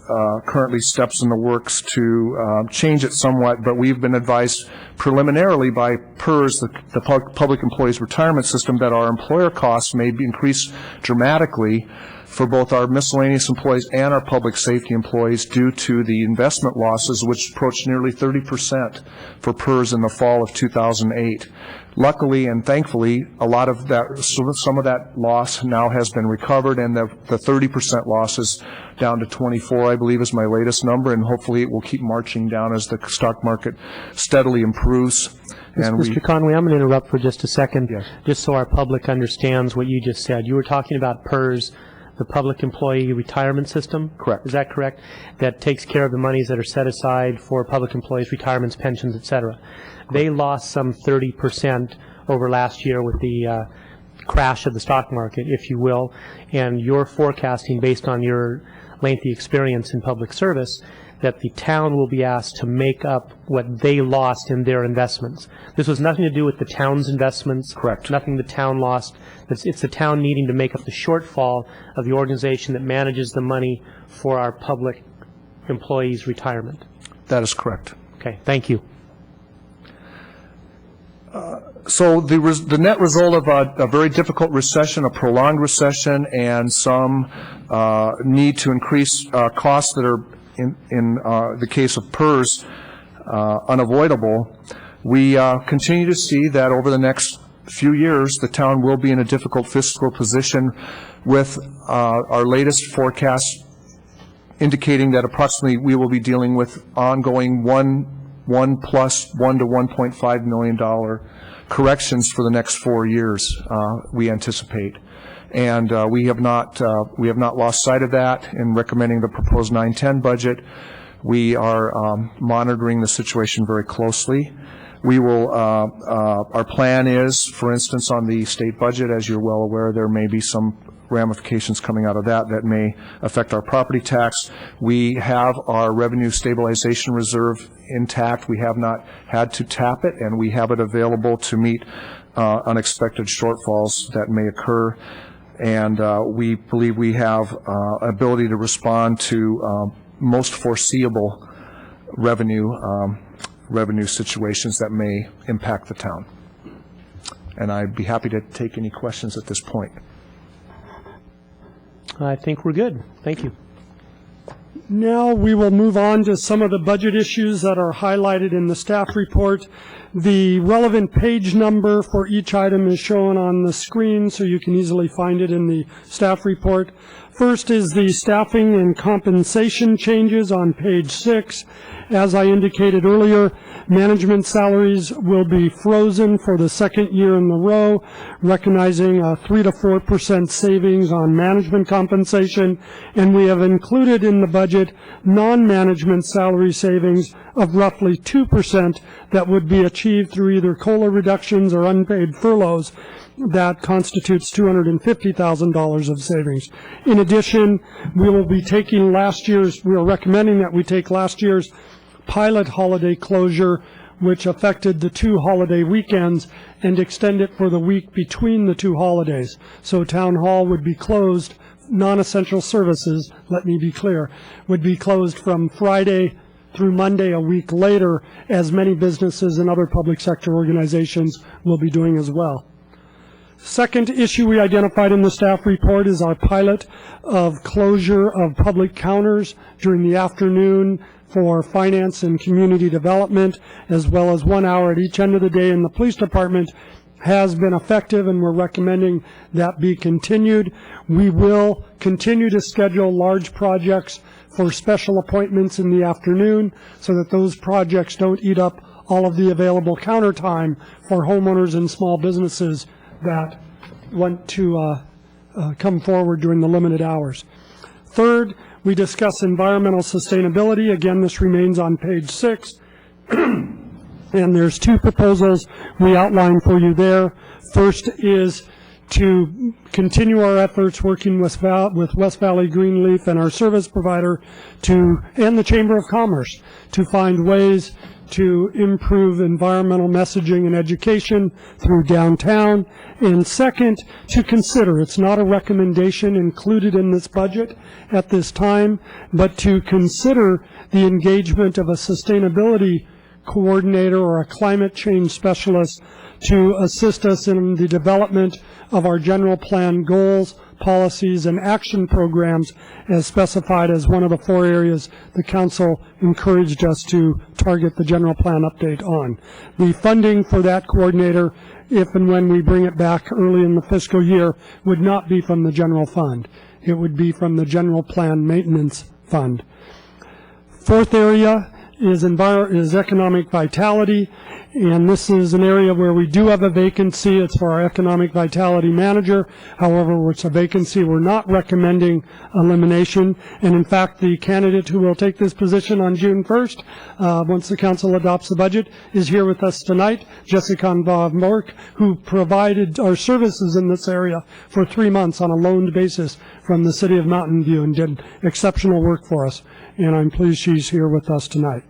currently steps in the works to change it somewhat, but we've been advised preliminarily by PERS, the Public Employees Retirement System, that our employer costs may increase dramatically for both our miscellaneous employees and our public safety employees due to the investment losses, which approached nearly 30% for PERS in the fall of 2008. Luckily and thankfully, a lot of that, some of that loss now has been recovered, and the 30% loss is down to 24, I believe, is my latest number, and hopefully it will keep marching down as the stock market steadily improves. And Mr. Conway, I'm going to interrupt for just a second, just so our public understands what you just said. You were talking about PERS, the Public Employee Retirement System? Correct. Is that correct? That takes care of the monies that are set aside for public employees, retirements, pensions, et cetera. They lost some 30% over last year with the crash of the stock market, if you will, and you're forecasting, based on your lengthy experience in public service, that the town will be asked to make up what they lost in their investments. This was nothing to do with the town's investments. Correct. Nothing the town lost. It's the town needing to make up the shortfall of the organization that manages the money for our public employees' retirement. That is correct. Okay, thank you. So the net result of a very difficult recession, a prolonged recession, and some need to increase costs that are, in the case of PERS, unavoidable, we continue to see that over the next few years, the town will be in a difficult fiscal position, with our latest forecast indicating that approximately we will be dealing with ongoing $1 to $1.5 million corrections for the next 4 years, we anticipate. And we have not lost sight of that in recommending the proposed 910 budget. We are monitoring the situation very closely. We will, our plan is, for instance, on the state budget, as you're well aware, there may be some ramifications coming out of that that may affect our property tax. We have our revenue stabilization reserve intact. We have not had to tap it, and we have it available to meet unexpected shortfalls that may occur. And we believe we have ability to respond to most foreseeable revenue situations that may impact the town. And I'd be happy to take any questions at this point. I think we're good. Thank you. Now we will move on to some of the budget issues that are highlighted in the staff report. The relevant page number for each item is shown on the screen, so you can easily find it in the staff report. First is the staffing and compensation changes on page 6. As I indicated earlier, management salaries will be frozen for the second year in a row, recognizing a 3 to 4% savings on management compensation, and we have included in the budget non-management salary savings of roughly 2% that would be achieved through either COLA reductions or unpaid furloughs. That constitutes $250,000 of savings. In addition, we will be taking we are recommending that we take last year's pilot holiday closure, which affected the 2 holiday weekends, and extend it for the week between the 2 holidays. So Town Hall would be closed, non-essential services, let me be clear, would be closed from Friday through Monday a week later, as many businesses and other public sector organizations will be doing as well. Second issue we identified in the staff report is our pilot of closure of public counters during the afternoon for finance and community development, as well as 1 hour at each end of the day in the police department, has been effective, and we're recommending that be continued. We will continue to schedule large projects for special appointments in the afternoon so that those projects don't eat up all of the available counter time for homeowners and small businesses that want to come forward during the limited hours. Third, we discuss environmental sustainability. Again, this remains on page 6. And there's 2 proposals we outline for you there. First is to continue our efforts working with West Valley Greenleaf and our service provider and the Chamber of Commerce to find ways to improve environmental messaging and education through downtown. And second, to consider, it's not a recommendation included in this budget at this time, but to consider the engagement of a sustainability coordinator or a climate change specialist to assist us in the development of our general plan goals, policies, and action programs as specified as one of the 4 areas the council encouraged us to target the general plan update on. The funding for that coordinator, if and when we bring it back early in the fiscal year, would not be from the general fund. It would be from the general plan maintenance fund. 4th area is economic vitality, and this is an area where we do have a vacancy. It's for our economic vitality manager. However, it's a vacancy we're not recommending elimination, and in fact, the candidate who will take this position on June 1st, once the council adopts the budget, is here with us tonight, Jessica Van Bork, who provided our services in this area for 3 months on a loaned basis from the city of Mountain View and did exceptional work for us, and I'm pleased she's here with us tonight.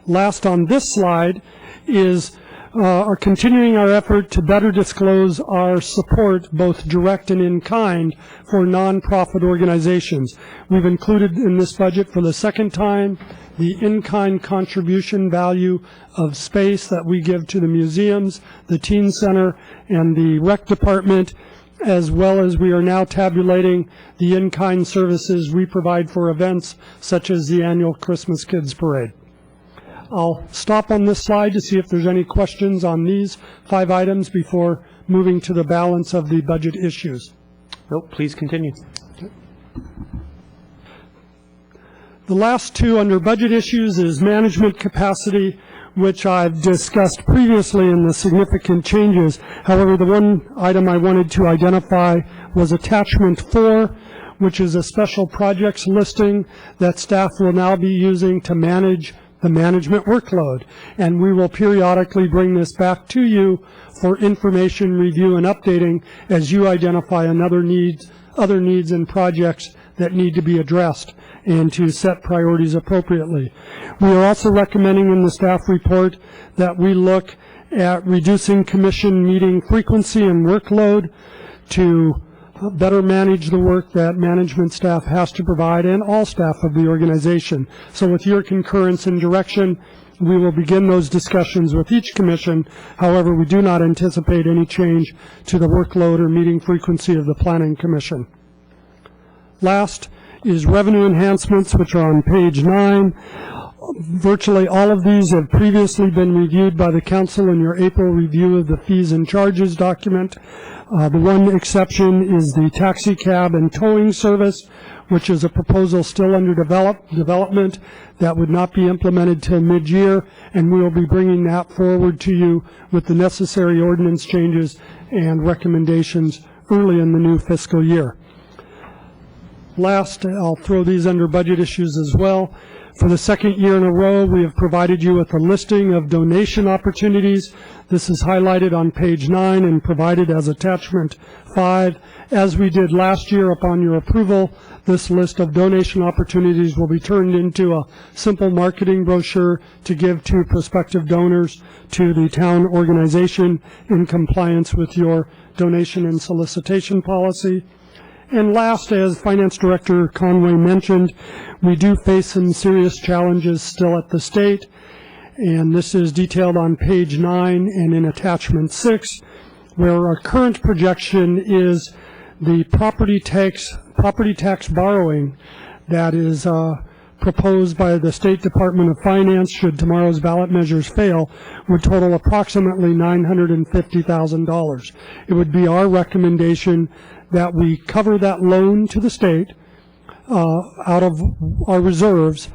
Last on this slide is continuing our effort to better disclose our support, both direct and in kind, for nonprofit organizations. We've included in this budget for the 2nd time the in-kind contribution value of space that we give to the museums, the teen center, and the rec department, as well as we are now tabulating the in-kind services we provide for events such as the annual Christmas Kids Parade. I'll stop on this slide to see if there's any questions on these 5 items before moving to the balance of the budget issues. Nope, please continue. The last 2 under budget issues is management capacity, which I've discussed previously in the significant changes. However, the one item I wanted to identify was attachment 4, which is a special projects listing that staff will now be using to manage the management workload, and we will periodically bring this back to you for information review and updating as you identify other needs and projects that need to be addressed and to set priorities appropriately. We are also recommending in the staff report that we look at reducing commission meeting frequency and workload to better manage the work that management staff has to provide and all staff of the organization. So with your concurrence and direction, we will begin those discussions with each commission. However, we do not anticipate any change to the workload or meeting frequency of the Planning Commission. Last is revenue enhancements, which are on page 9. Virtually all of these have previously been reviewed by the council in your April review of the fees and charges document. The one exception is the taxi cab and towing service, which is a proposal still under development that would not be implemented till mid-year, and we will be bringing that forward to you with the necessary ordinance changes and recommendations early in the new fiscal year. Last, I'll throw these under budget issues as well. For the 2nd year in a row, we have provided you with a listing of donation opportunities. This is highlighted on page 9 and provided as attachment 5. As we did last year, upon your approval, this list of donation opportunities will be turned into a simple marketing brochure to give to prospective donors to the town organization in compliance with your donation and solicitation policy. And last, as Finance Director Conway mentioned, we do face some serious challenges still at the state, and this is detailed on page 9 and in attachment 6, where our current projection is the property tax borrowing that is proposed by the State Department of Finance, should tomorrow's ballot measures fail, would total approximately $950,000. It would be our recommendation that we cover that loan to the state out of our reserves,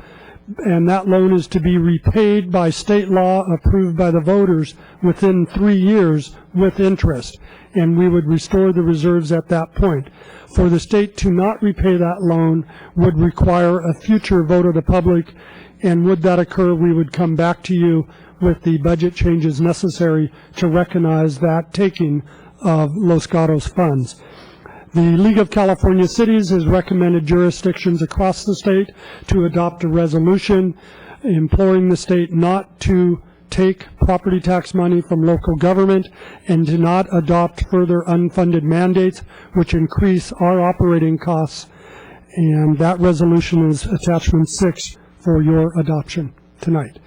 and that loan is to be repaid by state law approved by the voters within 3 years with interest, and we would restore the reserves at that point. For the state to not repay that loan would require a future vote of the public, and would that occur, we would come back to you with the budget changes necessary to recognize that taking of Los Gatos funds. The League of California Cities has recommended jurisdictions across the state to adopt a resolution imploring the state not to take property tax money from local government and to not adopt further unfunded mandates which increase our operating costs. And that resolution is attachment 6 for your adoption tonight.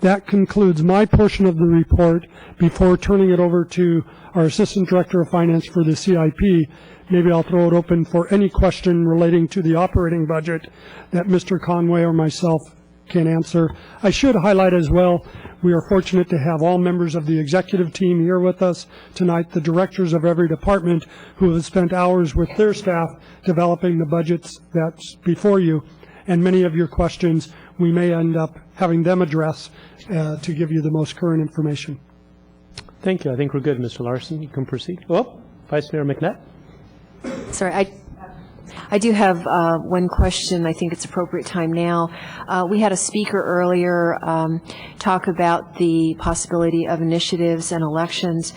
That concludes my portion of the report. Before turning it over to our Assistant Director of Finance for the CIP, maybe I'll throw it open for any question relating to the operating budget that Mr. Conway or myself can answer. I should highlight as well, we are fortunate to have all members of the executive team here with us tonight, the directors of every department who have spent hours with their staff developing the budgets that's before you. And many of your questions, we may end up having them address to give you the most current information. Thank you. I think we're good, Mr. Larson. You can proceed. Oh, Vice Mayor McNutt. Sorry, I do have one question. I think it's appropriate time now. We had a speaker earlier talk about the possibility of initiatives and elections.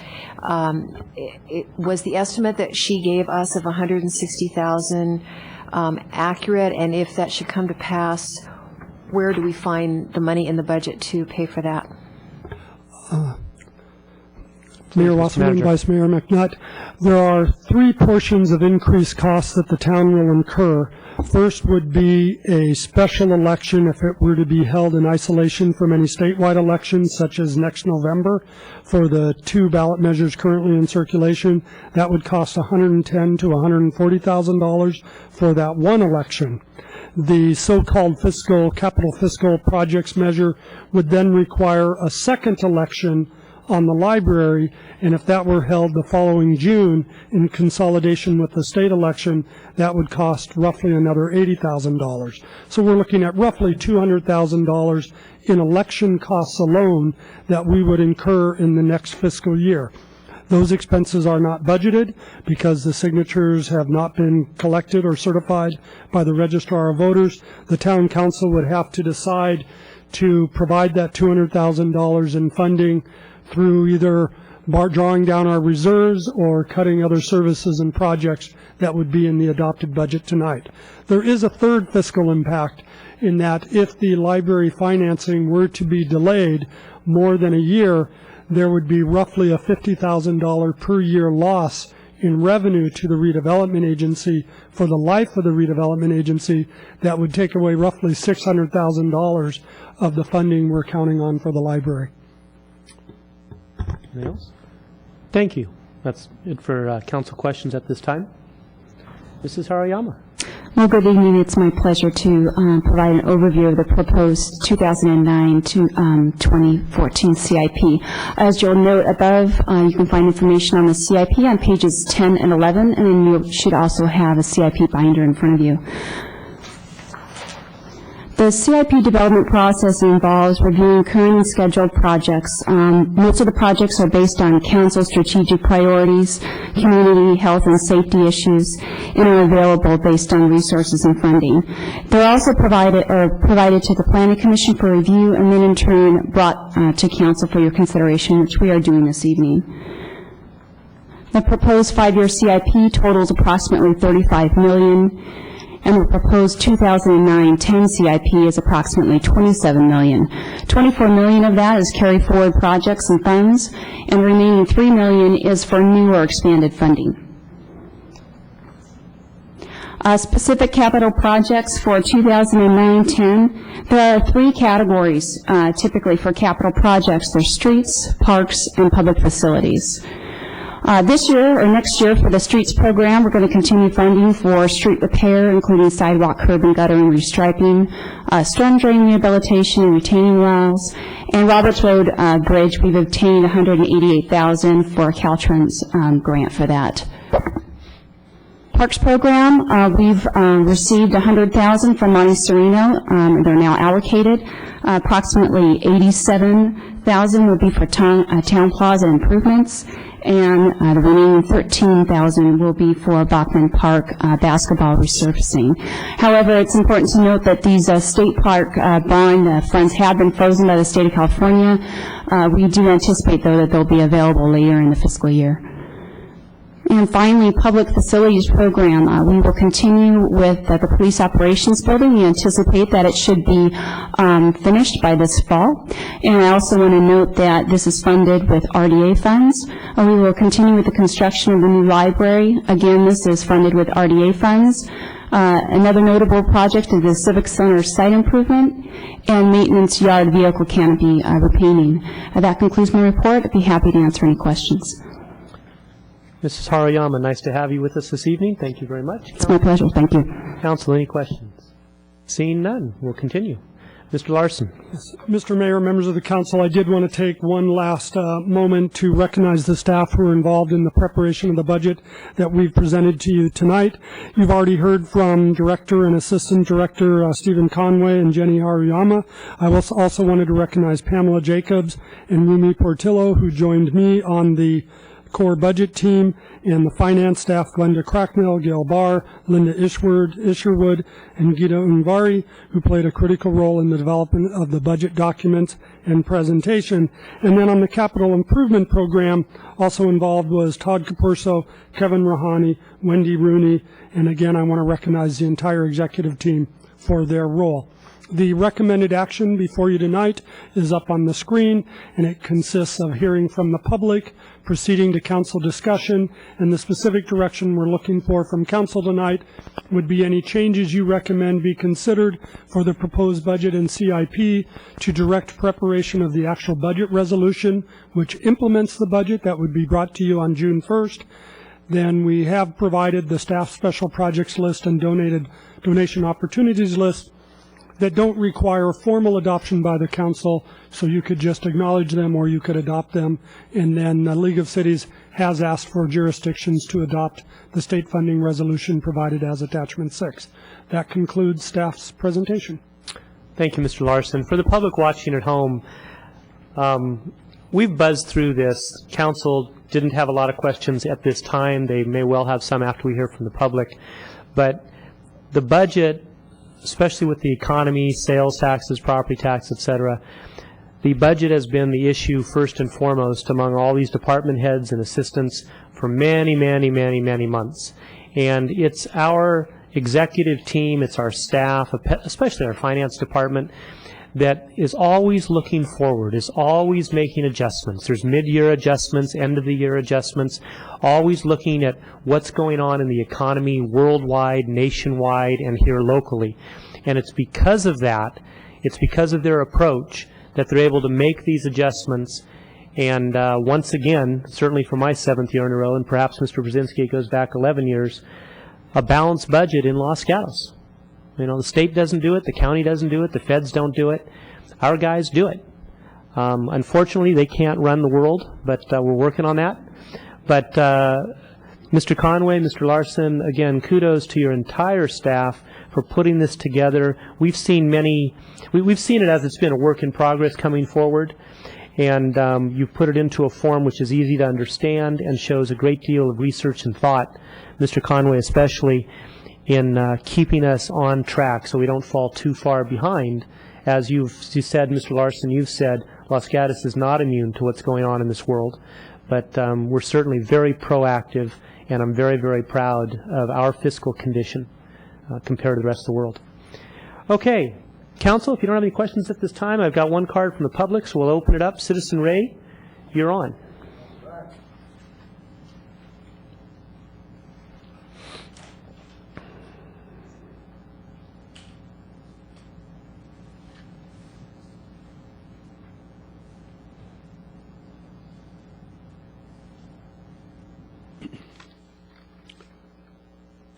It was the estimate that she gave us of $160,000 accurate? And if that should come to pass, where do we find the money in the budget to pay for that? Mayor Wasserman, Vice Mayor McNutt, there are three portions of increased costs that the town will incur. First would be a special election if it were to be held in isolation from any statewide elections, such as next November. For the two ballot measures currently in circulation, that would cost $110,000 to $140,000 for that one election. The so-called capital fiscal projects measure would then require a second election on the library, and if that were held the following June in consolidation with the state election, that would cost roughly another $80,000. So we're looking at roughly $200,000 in election costs alone that we would incur in the next fiscal year. Those expenses are not budgeted because the signatures have not been collected or certified by the Registrar of Voters. The Town Council would have to decide to provide that $200,000 in funding through either drawing down our reserves or cutting other services and projects that would be in the adopted budget tonight. There is a third fiscal impact in that if the library financing were to be delayed more than a year, there would be roughly a $50,000 per year loss in revenue to the redevelopment agency for the life of the redevelopment agency. That would take away roughly $600,000 of the funding we're counting on for the library. Anything else? Thank you. That's it for council questions at this time. Mrs. Harayama. Well, good evening. It's my pleasure to provide an overview of the proposed 2009 to 2014 CIP. As you'll note above, you can find information on the CIP on pages 10 and 11, and then you should also have a CIP binder in front of you. The CIP development process involves reviewing current and scheduled projects. Most of the projects are based on council strategic priorities, community health and safety issues, and are available based on resources and funding. They're also provided to the Planning Commission for review and then in turn brought to council for your consideration, which we are doing this evening. The proposed 5-year CIP totals approximately $35 million. And the proposed 2009-10 CIP is approximately $27 million. $24 million of that is carry forward projects and funds, and the remaining $3 million is for new or expanded funding. Specific capital projects for 2009-10, there are three categories typically for capital projects. There's streets, parks, and public facilities. This year or next year for the streets program, we're going to continue funding for street repair, including sidewalk, curb and gutter and restriping, storm drain rehabilitation and retaining walls, and Roberts Road Bridge. We've obtained $188,000 for a Caltrans grant for that. Parks program, we've received $100,000 from Monte Sereno. They're now allocated. Approximately $87,000 will be for town plaza improvements, and the remaining $13,000 will be for Bachman Park basketball resurfacing. However, it's important to note that these state park bond funds have been frozen by the state of California. We do anticipate, though, that they'll be available later in the fiscal year. And finally, public facilities program. We will continue with the police operations building. We anticipate that it should be finished by this fall. And I also want to note that this is funded with RDA funds. We will continue with the construction of the new library. Again, this is funded with RDA funds. Another notable project is the Civic Center site improvement and maintenance yard vehicle canopy repainting. That concludes my report. I'd be happy to answer any questions. Mrs. Harayama, nice to have you with us this evening. Thank you very much. It's my pleasure. Thank you. Council, any questions? Seeing none, we'll continue. Mr. Larson. Mr. Mayor, members of the council, I did want to take one last moment to recognize the staff who are involved in the preparation of the budget that we've presented to you tonight. You've already heard from Director and Assistant Director Stephen Conway and Jenny Haruyama. I also wanted to recognize Pamela Jacobs and Rumi Portillo, who joined me on the core budget team, and the finance staff, Glenda Cracknell, Gail Barr, Linda Isherwood, and Gita Ungvari, who played a critical role in the development of the budget documents and presentation. And then on the capital improvement program, also involved was Todd Capurso, Kevin Rahani, Wendy Rooney, and again, I want to recognize the entire executive team for their role. The recommended action before you tonight is up on the screen, and it consists of hearing from the public, proceeding to council discussion, and the specific direction we're looking for from council tonight would be any changes you recommend be considered for the proposed budget and CIP to direct preparation of the actual budget resolution, which implements the budget that would be brought to you on June 1st. Then we have provided the staff special projects list and donation opportunities list that don't require formal adoption by the council, so you could just acknowledge them or you could adopt them. And then the League of Cities has asked for jurisdictions to adopt the state funding resolution provided as attachment 6. That concludes staff's presentation. Thank you, Mr. Larson. For the public watching at home, we've buzzed through this. Council didn't have a lot of questions at this time. They may well have some after we hear from the public. But the budget, especially with the economy, sales taxes, property tax, et cetera, the budget has been the issue first and foremost among all these department heads and assistants for many, many, many, many months. And it's our executive team, it's our staff, especially our finance department, that is always looking forward, is always making adjustments. There's mid-year adjustments, end-of-the-year adjustments, always looking at what's going on in the economy worldwide, nationwide, and here locally. And it's because of that, it's because of their approach that they're able to make these adjustments. And once again, certainly for my 7th year in a row, and perhaps Mr. Brzezinski goes back 11 years, a balanced budget in Los Gatos. You know, the state doesn't do it, the county doesn't do it, the feds don't do it. Our guys do it. Unfortunately, they can't run the world, but we're working on that. But Mr. Conway, Mr. Larson, again, kudos to your entire staff for putting this together. We've seen we've seen it as it's been a work in progress coming forward, and you've put it into a form which is easy to understand and shows a great deal of research and thought, Mr. Conway especially, in keeping us on track so we don't fall too far behind. As you said, Mr. Larson, you've said Los Gatos is not immune to what's going on in this world, but we're certainly very proactive, and I'm very, very proud of our fiscal condition compared to the rest of the world. Okay, Council, if you don't have any questions at this time, I've got one card from the public, so we'll open it up. Citizen Ray, you're on.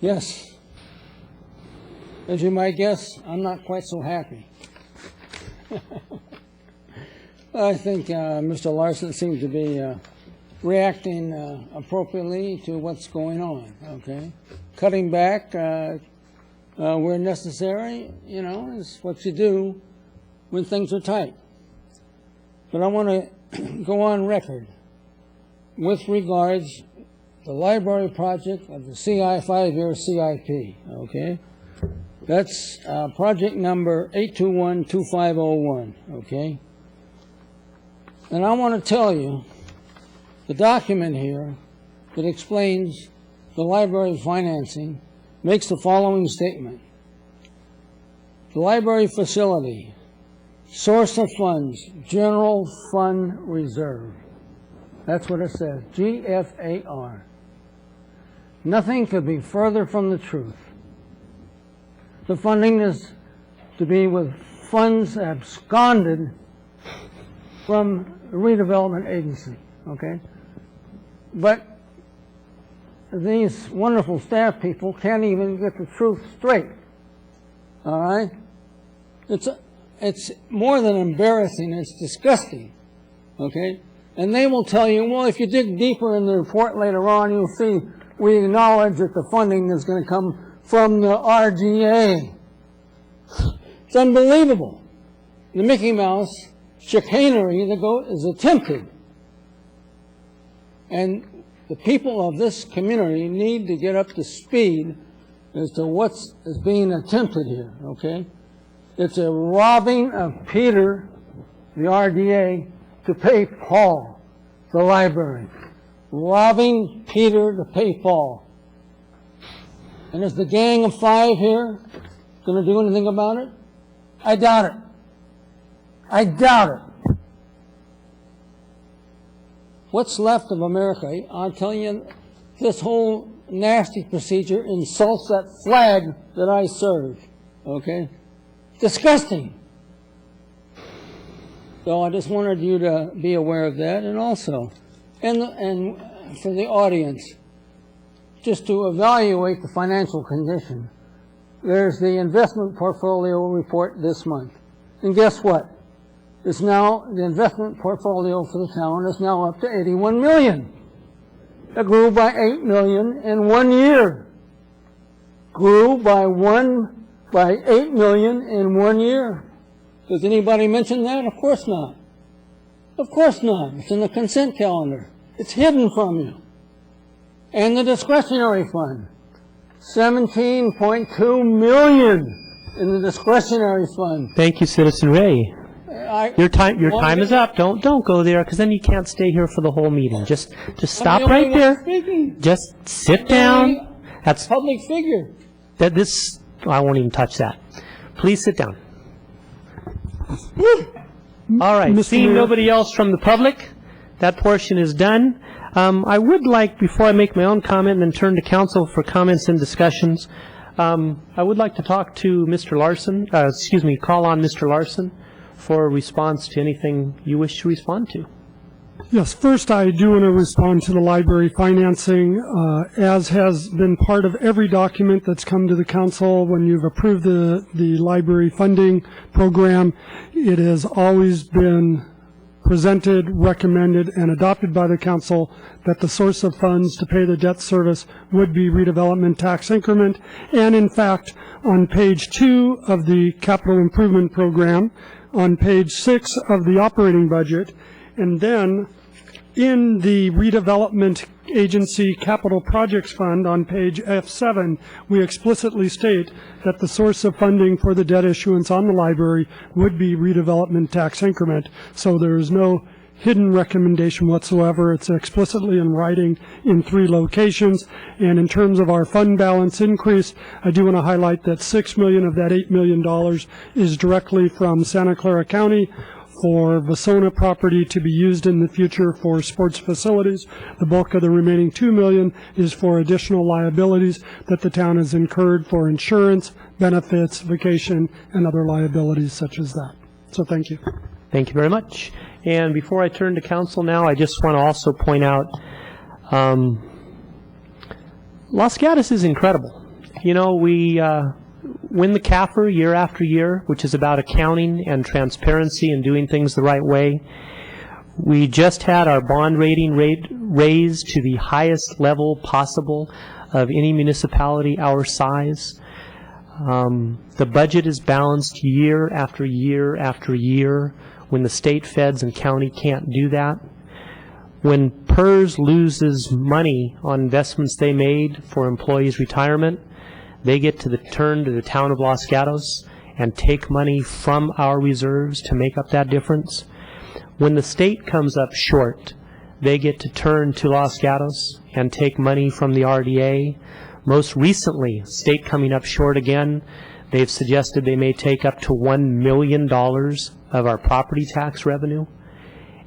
Yes. As you might guess, I'm not quite so happy. I think Mr. Larson seems to be reacting appropriately to what's going on, okay? Cutting back where necessary, you know, is what you do when things are tight. But I want to go on record with regards the library project of the CI 5-year CIP, okay? That's project number 821-2501, okay? And I want to tell you the document here that explains the library financing makes the following statement. The library facility, source of funds, general fund reserve. That's what it says, GFAR. Nothing could be further from the truth. The funding is to be with funds absconded from the redevelopment agency, okay? But these wonderful staff people can't even get the truth straight, all right? It's more than embarrassing, it's disgusting, okay? And they will tell you, well, if you dig deeper in the report later on, you'll see we acknowledge that the funding is going to come from the RDA. It's unbelievable. The Mickey Mouse chicanery that is attempted. And the people of this community need to get up to speed as to what is being attempted here, okay? It's a robbing of Peter, the RDA, to pay Paul, the library. Robbing Peter to pay Paul. And is the Gang of Five here going to do anything about it? I doubt it. I doubt it. What's left of America? I'll tell you, this whole nasty procedure insults that flag that I serve. Okay? Disgusting. So I just wanted you to be aware of that, and also, and for the audience, just to evaluate the financial condition. There's the investment portfolio report this month. And guess what? It's now, the investment portfolio for the town is now up to $81 million. It grew by $8 million in 1 year. Grew by $8 million in 1 year. Does anybody mention that? Of course not. Of course not. It's in the consent calendar. It's hidden from you. And the discretionary fund, $17.2 million in the discretionary fund. Thank you, Citizen Ray. Your time is up. Don't go there, because then you can't stay here for the whole meeting. Just stop right there. Just sit down. That's public figure. I won't even touch that. Please sit down. All right. Seeing nobody else from the public, that portion is done. I would like, before I make my own comment and then turn to council for comments and discussions, I would like to talk to Mr. Larson, call on Mr. Larson for a response to anything you wish to respond to. Yes, first I do want to respond to the library financing. As has been part of every document that's come to the council when you've approved the library funding program, it has always been presented, recommended, and adopted by the council that the source of funds to pay the debt service would be redevelopment tax increment. And in fact, on page 2 of the capital improvement program, on page 6 of the operating budget, and then in the redevelopment agency capital projects fund on page F7, we explicitly state that the source of funding for the debt issuance on the library would be redevelopment tax increment. So there is no hidden recommendation whatsoever. It's explicitly in writing in 3 locations. And in terms of our fund balance increase, I do want to highlight that $6 million of that $8 million is directly from Santa Clara County for Vasona property to be used in the future for sports facilities. The bulk of the remaining $2 million is for additional liabilities that the town has incurred for insurance, benefits, vacation, and other liabilities such as that. So thank you. Thank you very much. And before I turn to council now, I just want to also point out Los Gatos is incredible. You know, we win the CAFR year after year, which is about accounting and transparency and doing things the right way. We just had our bond rating rate raised to the highest level possible of any municipality our size. The budget is balanced year after year after year when the state feds and county can't do that. When PERS loses money on investments they made for employees' retirement, they get to turn to the town of Los Gatos and take money from our reserves to make up that difference. When the state comes up short, they get to turn to Los Gatos and take money from the RDA. Most recently, state coming up short again, they've suggested they may take up to $1 million of our property tax revenue.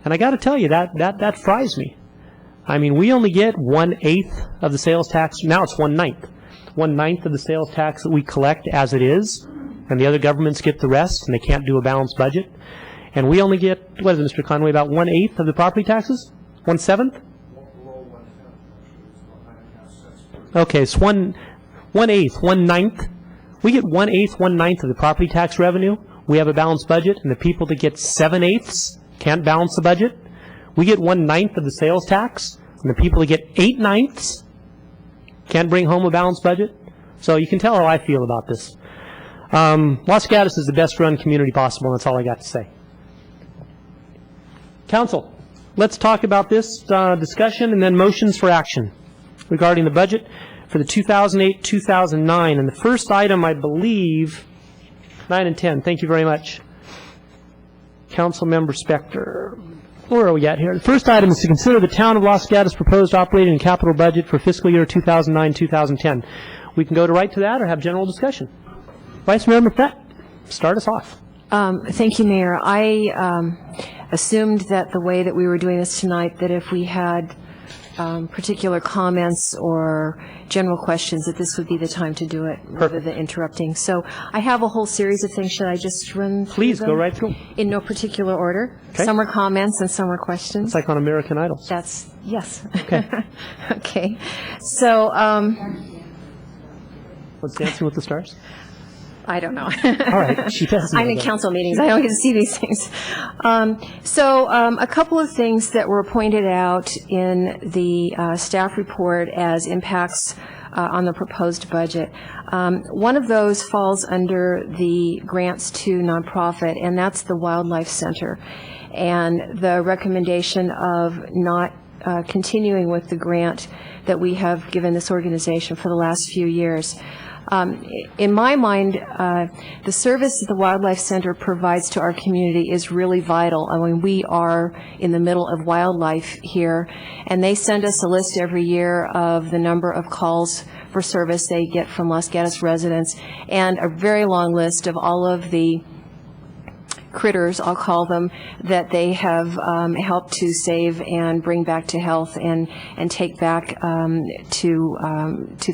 And I got to tell you, that fries me. I mean, we only get 1/8 of the sales tax. Now it's 1/9. 1/9 of the sales tax that we collect as it is, and the other governments get the rest, and they can't do a balanced budget. And we only get, what is it, Mr. Conway, about 1/8 of the property taxes? 1/7? Okay, it's 1/8, 1/9. We get 1/8, 1/9 of the property tax revenue. We have a balanced budget, and the people that get 7/8 can't balance the budget. We get 1/9 of the sales tax, and the people that get 8/9 can't bring home a balanced budget. So you can tell how I feel about this. Los Gatos is the best run community possible, and that's all I got to say. Council, let's talk about this discussion and then motions for action regarding the budget for the 2008-2009. And the first item, I believe, 9 and 10. Thank you very much. Councilmember Spector. Where are we at here? The first item is to consider the Town of Los Gatos proposed operating and capital budget for fiscal year 2009-2010. We can go right to that or have general discussion. Vice Mayor McNutt, start us off. Thank you, Mayor. I assumed that the way that we were doing this tonight, that if we had particular comments or general questions, that this would be the time to do it rather than interrupting. So I have a whole series of things. Should I just run through Please, them? go right through. In no particular order. Okay. Some are comments and some are questions. It's like on American Idol. That's, yes. Okay. Okay. So, What's Dancing with the Stars? I don't know. All right, she doesn't know I'm in that. council meetings. I don't get to see these things. A couple of things that were pointed out in the staff report as impacts on the proposed budget. One of those falls under the grants to nonprofit, and that's the Wildlife Center, and the recommendation of not continuing with the grant that we have given this organization for the last few years. In my mind, the service that the Wildlife Center provides to our community is really vital. I mean, we are in the middle of wildlife here, and they send us a list every year of the number of calls for service they get from Los Gatos residents, and a very long list of all of the critters, I'll call them, that they have helped to save and bring back to health and take back to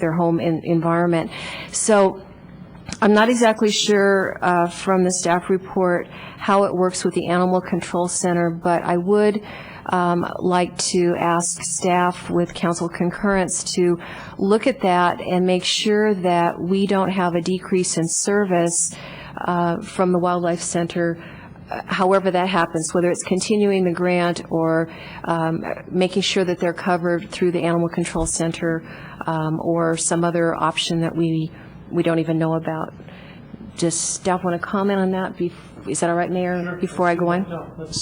their home environment. So I'm not exactly sure from the staff report how it works with the Animal Control Center, but I would like to ask staff with council concurrence to look at that and make sure that we don't have a decrease in service from the Wildlife Center, however that happens, whether it's continuing the grant or making sure that they're covered through the Animal Control Center or some other option that we don't even know about. Does staff want to comment on that? Is that all right, Mayor, before I go on?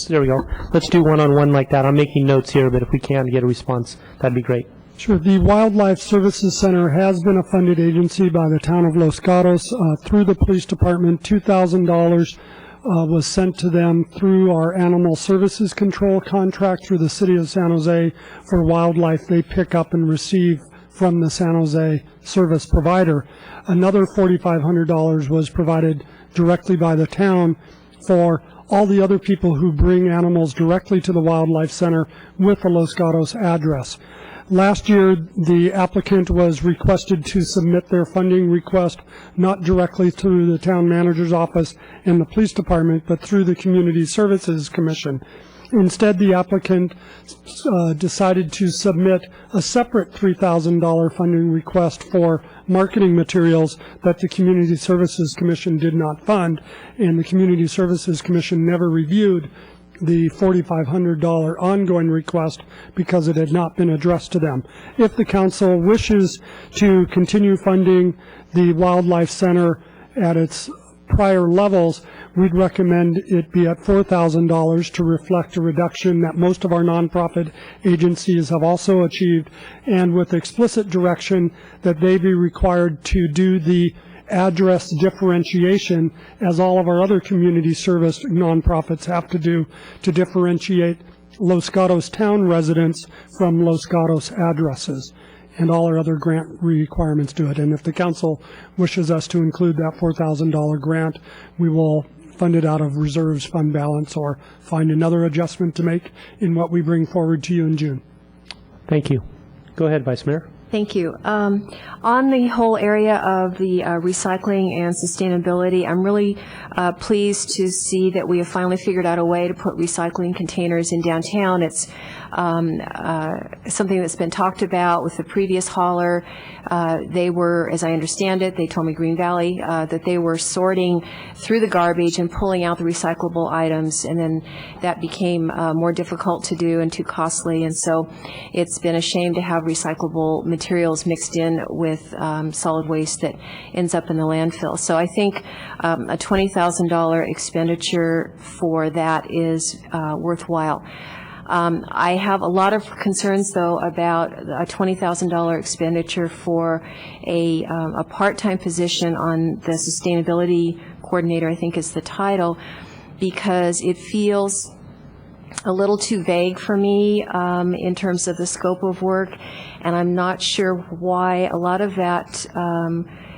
There we go. Let's do one-on-one like that. I'm making notes here, but if we can get a response, that'd be great. Sure. The Wildlife Services Center has been a funded agency by the town of Los Gatos through the police department. $2,000 was sent to them through our Animal Services Control contract through the city of San Jose for wildlife they pick up and receive from the San Jose service provider. Another $4,500 was provided directly by the town for all the other people who bring animals directly to the Wildlife Center with a Los Gatos address. Last year, the applicant was requested to submit their funding request not directly through the town manager's office and the police department, but through the Community Services Commission. Instead, the applicant decided to submit a separate $3,000 funding request for marketing materials that the Community Services Commission did not fund, and the Community Services Commission never reviewed the $4,500 ongoing request because it had not been addressed to them. If the council wishes to continue funding the Wildlife Center at its prior levels, we'd recommend it be at $4,000 to reflect a reduction that most of our nonprofit agencies have also achieved, and with explicit direction that they be required to do the address differentiation as all of our other community service nonprofits have to do to differentiate Los Gatos town residents from Los Gatos addresses. And all our other grant requirements do it. And if the council wishes us to include that $4,000 grant, we will fund it out of reserves fund balance or find another adjustment to make in what we bring forward to you in June. Thank you. Go ahead, Vice Mayor. Thank you. On the whole area of the recycling and sustainability, I'm really pleased to see that we have finally figured out a way to put recycling containers in downtown. It's something that's been talked about with the previous hauler. They were, as I understand it, they told me Green Valley, that they were sorting through the garbage and pulling out the recyclable items, and then that became more difficult to do and too costly, and so it's been a shame to have recyclable materials mixed in with solid waste that ends up in the landfill. So I think a $20,000 expenditure for that is worthwhile. I have a lot of concerns, though, about a $20,000 expenditure for a part-time position on the sustainability coordinator, I think is the title, because it feels a little too vague for me in terms of the scope of work, and I'm not sure why a lot of that,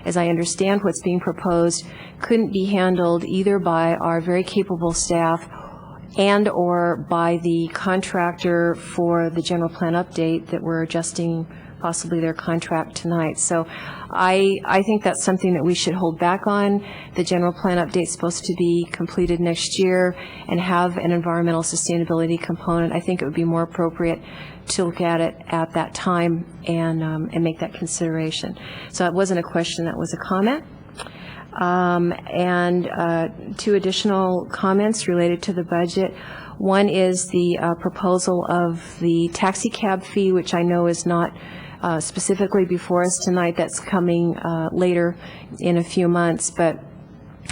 as I understand what's being proposed, couldn't be handled either by our very capable staff and or by the contractor for the general plan update that we're adjusting possibly their contract tonight. So I think that's something that we should hold back on. The general plan update is supposed to be completed next year and have an environmental sustainability component. I think it would be more appropriate to look at it at that time and make that consideration. So it wasn't a question, that was a comment. And two additional comments related to the budget. One is the proposal of the taxi cab fee, which I know is not specifically before us tonight. That's coming later in a few months. But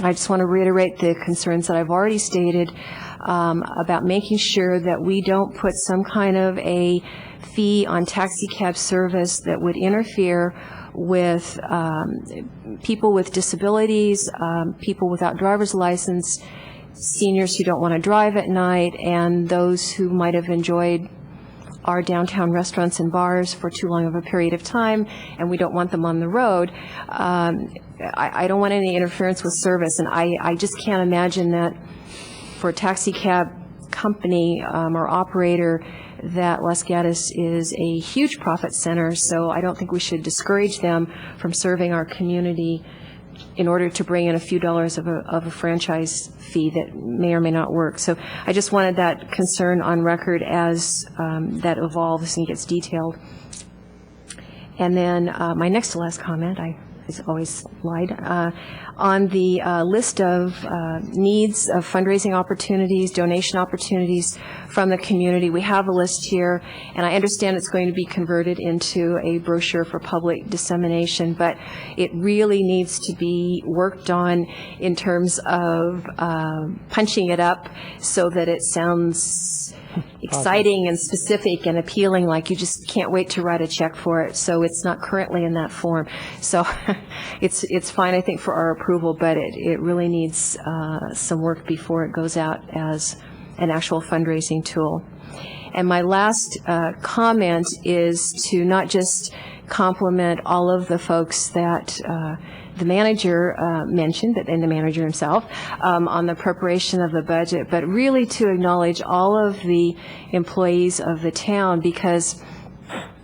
I just want to reiterate the concerns that I've already stated about making sure that we don't put some kind of a fee on taxi cab service that would interfere with people with disabilities, people without driver's license, seniors who don't want to drive at night, and those who might have enjoyed our downtown restaurants and bars for too long of a period of time, and we don't want them on the road. I don't want any interference with service, and I just can't imagine that for a taxi cab company or operator that Los Gatos is a huge profit center, so I don't think we should discourage them from serving our community in order to bring in a few dollars of a franchise fee that may or may not work. So I just wanted that concern on record as that evolves and gets detailed. And then my next to last comment, I always lied, on the list of needs of fundraising opportunities, donation opportunities from the community. We have a list here, and I understand it's going to be converted into a brochure for public dissemination, but it really needs to be worked on in terms of punching it up so that it sounds exciting and specific and appealing, like you just can't wait to write a check for it. So it's not currently in that form. So it's fine, I think, for our approval, but it really needs some work before it goes out as an actual fundraising tool. And my last comment is to not just compliment all of the folks that the manager mentioned, and the manager himself, on the preparation of the budget, but really to acknowledge all of the employees of the town, because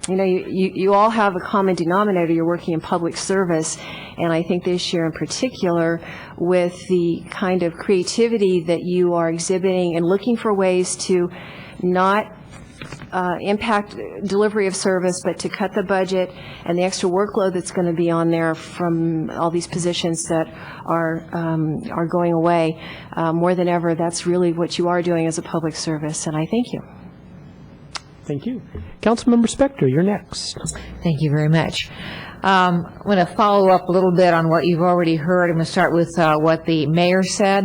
you know, you all have a common denominator. You're working in public service, and I think this year in particular, with the kind of creativity that you are exhibiting and looking for ways to not impact delivery of service, but to cut the budget and the extra workload that's going to be on there from all these positions that are going away. More than ever, that's really what you are doing as a public service, and I thank you. Thank you. Councilmember Spector, you're next. Thank you very much. I'm going to follow up a little bit on what you've already heard. I'm going to start with what the mayor said.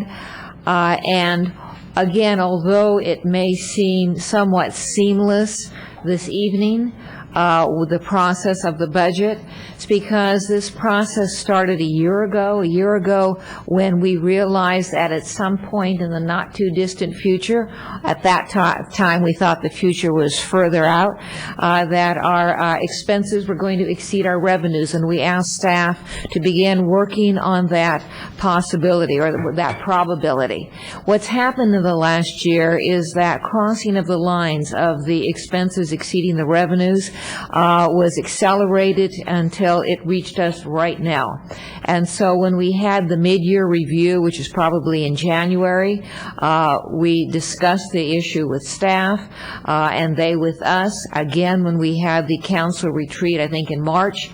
And again, although it may seem somewhat seamless this evening with the process of the budget, it's because this process started a year ago when we realized that at some point in the not too distant future, at that time we thought the future was further out, that our expenses were going to exceed our revenues, and we asked staff to begin working on that possibility or that probability. What's happened in the last year is that crossing of the lines of the expenses exceeding the revenues was accelerated until it reached us right now. And so when we had the mid-year review, which is probably in January, we discussed the issue with staff, and they with us. Again, when we had the council retreat, I think in March.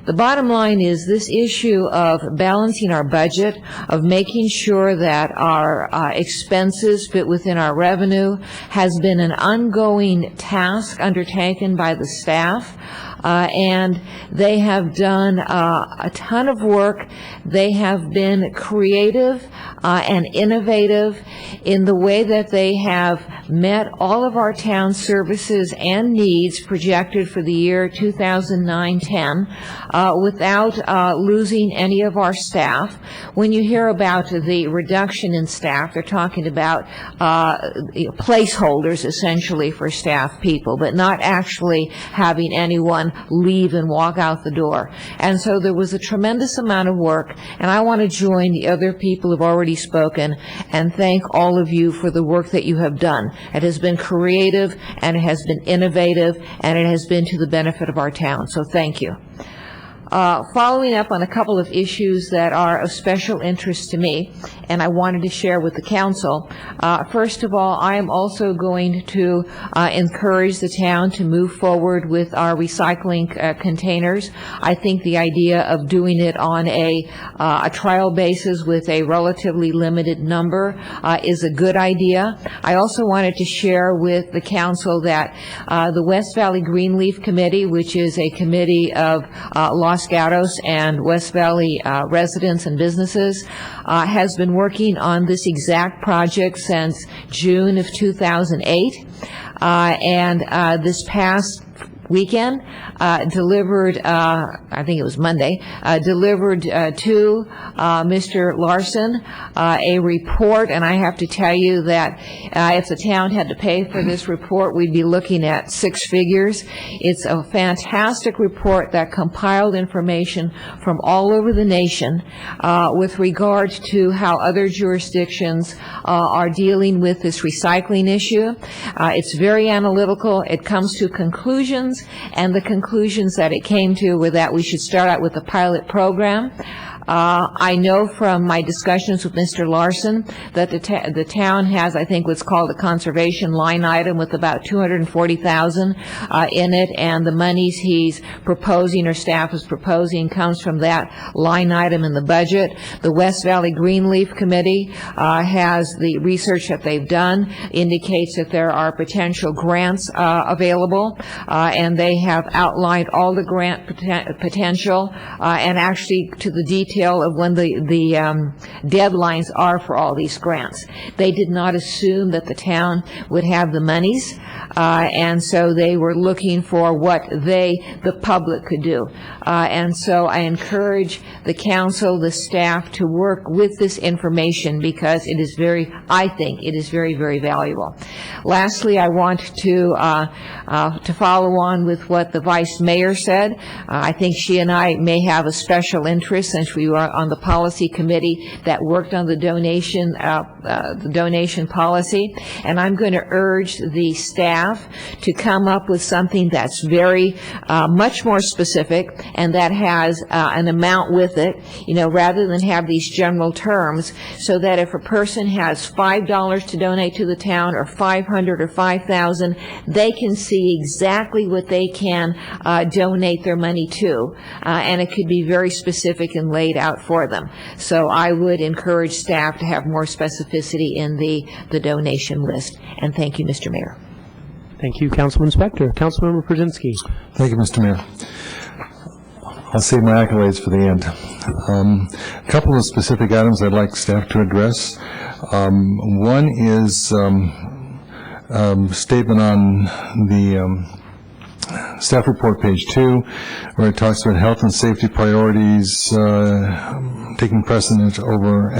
The bottom line is this issue of balancing our budget, of making sure that our expenses fit within our revenue, has been an ongoing task undertaken by the staff. And they have done a ton of work. They have been creative and innovative in the way that they have met all of our town services and needs projected for the year 2009-10 without losing any of our staff. When you hear about the reduction in staff, they're talking about placeholders essentially for staff people, but not actually having anyone leave and walk out the door. And so there was a tremendous amount of work, and I want to join the other people who have already spoken and thank all of you for the work that you have done. It has been creative, and it has been innovative, and it has been to the benefit of our town. So thank you. Following up on a couple of issues that are of special interest to me, and I wanted to share with the council. First of all, I am also going to encourage the town to move forward with our recycling containers. I think the idea of doing it on a trial basis with a relatively limited number is a good idea. I also wanted to share with the council that the West Valley Greenleaf Committee, which is a committee of Los Gatos and West Valley residents and businesses, has been working on this exact project since June of 2008. And this past weekend delivered, I think it was Monday, delivered to Mr. Larson a report, and I have to tell you that if the town had to pay for this report, we'd be looking at 6 figures. It's a fantastic report that compiled information from all over the nation with regard to how other jurisdictions are dealing with this recycling issue. It's very analytical. It comes to conclusions, and the conclusions that it came to were that we should start out with a pilot program. I know from my discussions with Mr. Larson that the town has, I think, what's called a conservation line item with about $240,000 in it, and the monies he's proposing or staff is proposing comes from that line item in the budget. The West Valley Greenleaf Committee has the research that they've done indicates that there are potential grants available, and they have outlined all the grant potential and actually to the detail of when the deadlines are for all these grants. They did not assume that the town would have the monies, and so they were looking for what the public could do. And so I encourage the council, the staff to work with this information because it is I think it is very, very valuable. Lastly, I want to follow on with what the Vice Mayor said. I think she and I may have a special interest since we were on the policy committee that worked on the donation policy, and I'm going to urge the staff to come up with something that's very much more specific and that has an amount with it, rather than have these general terms, so that if a person has $5 to donate to the town or $500 or $5,000, they can see exactly what they can donate their money to, and it could be very specific and laid out for them. So I would encourage staff to have more specificity in the donation list. And thank you, Mr. Mayor. Thank you, Councilman Spector. Councilmember Brzezinski. Thank you, Mr. Mayor. I'll save my accolades for the end. A couple of specific items I'd like staff to address. One is statement on the staff report, page 2, where it talks about health and safety priorities taking precedence over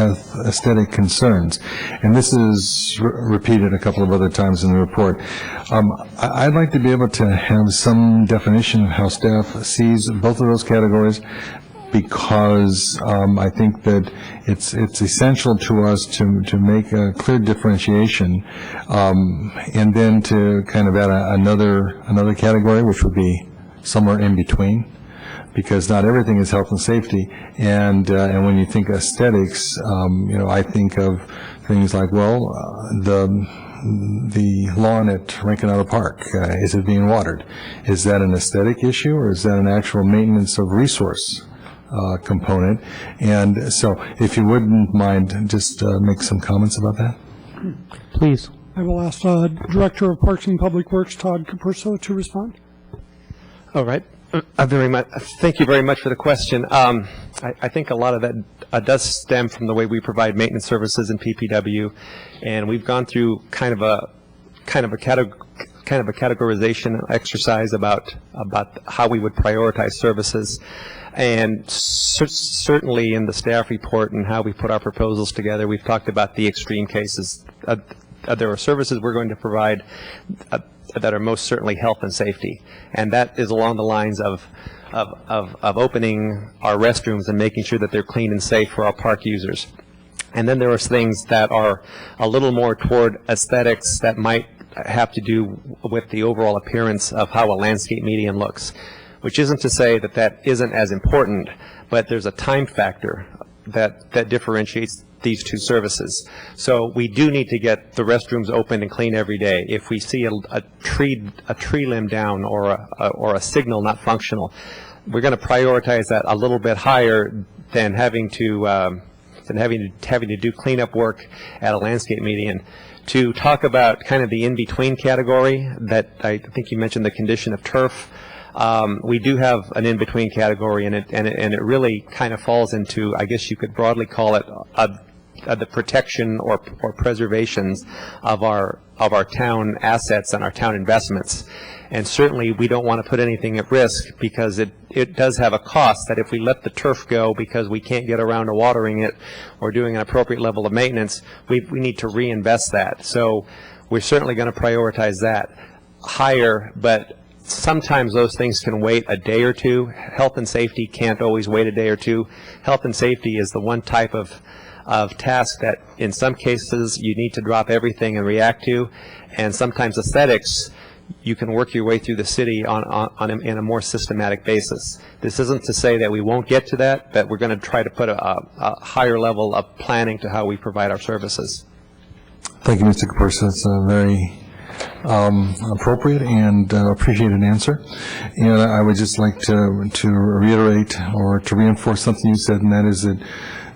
aesthetic concerns. And this is repeated a couple of other times in the report. I'd like to be able to have some definition of how staff sees both of those categories because I think that it's essential to us to make a clear differentiation, and then to kind of add another category, which would be somewhere in between, because not everything is health and safety. And when you think aesthetics, I think of things like, the lawn at Rankin Auto Park, is it being watered? Is that an aesthetic issue, or is that an actual maintenance of resource component? And so if you wouldn't mind, just make some comments about that. Please. I will ask Director of Parks and Public Works, Todd Capurso, to respond. All right. Thank you very much for the question. I think a lot of that does stem from the way we provide maintenance services in PPW, and we've gone through kind of a categorization exercise about how we would prioritize services, and certainly in the staff report and how we put our proposals together, we've talked about the extreme cases. There are services we're going to provide that are most certainly health and safety, and that is along the lines of opening our restrooms and making sure that they're clean and safe for our park users. And then there are things that are a little more toward aesthetics that might have to do with the overall appearance of how a landscape median looks, which isn't to say that that isn't as important, but there's a time factor that differentiates these two services. So we do need to get the restrooms open and clean every day. If we see a tree limb down or a signal not functional, we're going to prioritize that a little bit higher than having to do cleanup work at a landscape median. To talk about kind of the in-between category that I think you mentioned, the condition of turf. We do have an in-between category, and it really kind of falls into, I guess you could broadly call it the protection or preservations of our town assets and our town investments. And certainly we don't want to put anything at risk, because it does have a cost that if we let the turf go because we can't get around to watering it or doing an appropriate level of maintenance, we need to reinvest that. So we're certainly going to prioritize that higher, but sometimes those things can wait a day or two. Health and safety can't always wait a day or two. Health and safety is the one type of task that in some cases you need to drop everything and react to, and sometimes aesthetics you can work your way through the city in a more systematic basis. This isn't to say that we won't get to that, but we're going to try to put a higher level of planning to how we provide our services. Thank you, Mr. Capurso. That's a very appropriate and appreciated answer. And I would just like to reiterate or to reinforce something you said, and that is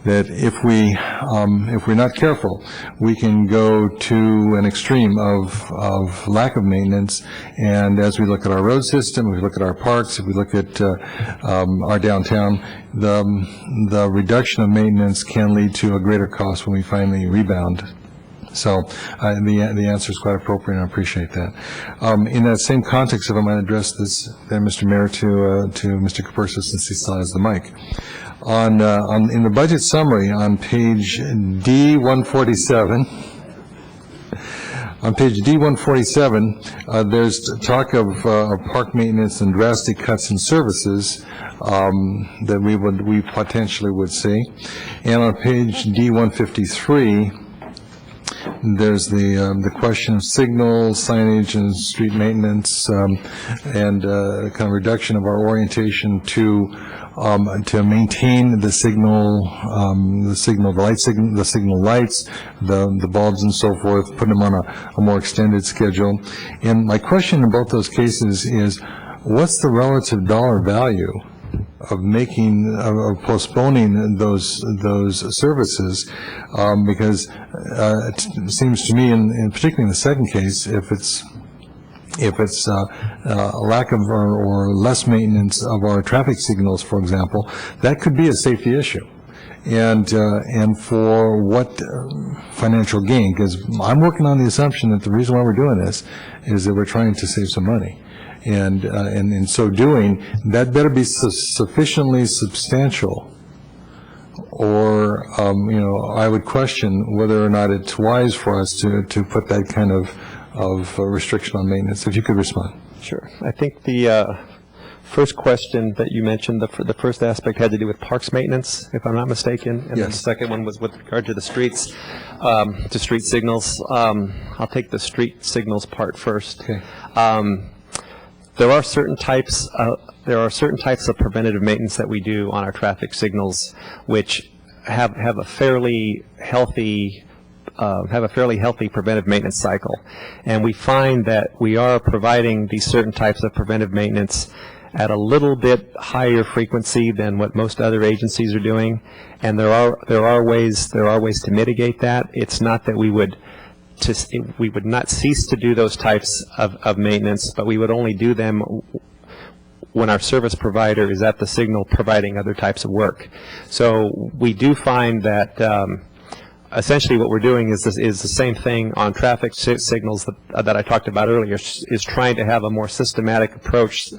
that if we're not careful, we can go to an extreme of lack of maintenance. And as we look at our road system, if we look at our parks, if we look at our downtown, the reduction of maintenance can lead to a greater cost when we finally rebound. So the answer is quite appropriate, and I appreciate that. In that same context, if I might address this, then, Mr. Mayor, to Mr. Capurso, since he still has the mic. In the budget summary on page D147, there's talk of park maintenance and drastic cuts in services that we potentially would see. And on page D153, there's the question of signal, signage, and street maintenance, and kind of reduction of our orientation to maintain the signal lights, the bulbs, and so forth, putting them on a more extended schedule. And my question in both those cases is, what's the relative dollar value of postponing those services, because it seems to me, and particularly in the second case, if it's a lack of or less maintenance of our traffic signals, for example, that could be a safety issue. And for what financial gain? Because I'm working on the assumption that the reason why we're doing this is that we're trying to save some money. And in so doing, that better be sufficiently substantial, or I would question whether or not it's wise for us to put that kind of restriction on maintenance. If you could respond. Sure. I think the first question that you mentioned, the first aspect had to do with parks maintenance, if I'm not mistaken. And then the Yes. second one was with regard to the streets, to street signals. I'll take the street signals part first. Okay. There are certain types of preventative maintenance that we do on our traffic signals, which have a fairly healthy preventive maintenance cycle. And we find that we are providing these certain types of preventive maintenance at a little bit higher frequency than what most other agencies are doing. And there are ways to mitigate that. It's not that we would not cease to do those types of maintenance, but we would only do them when our service provider is at the signal providing other types of work. So we do find that essentially what we're doing is the same thing on traffic signals that I talked about earlier, is trying to have a more systematic approach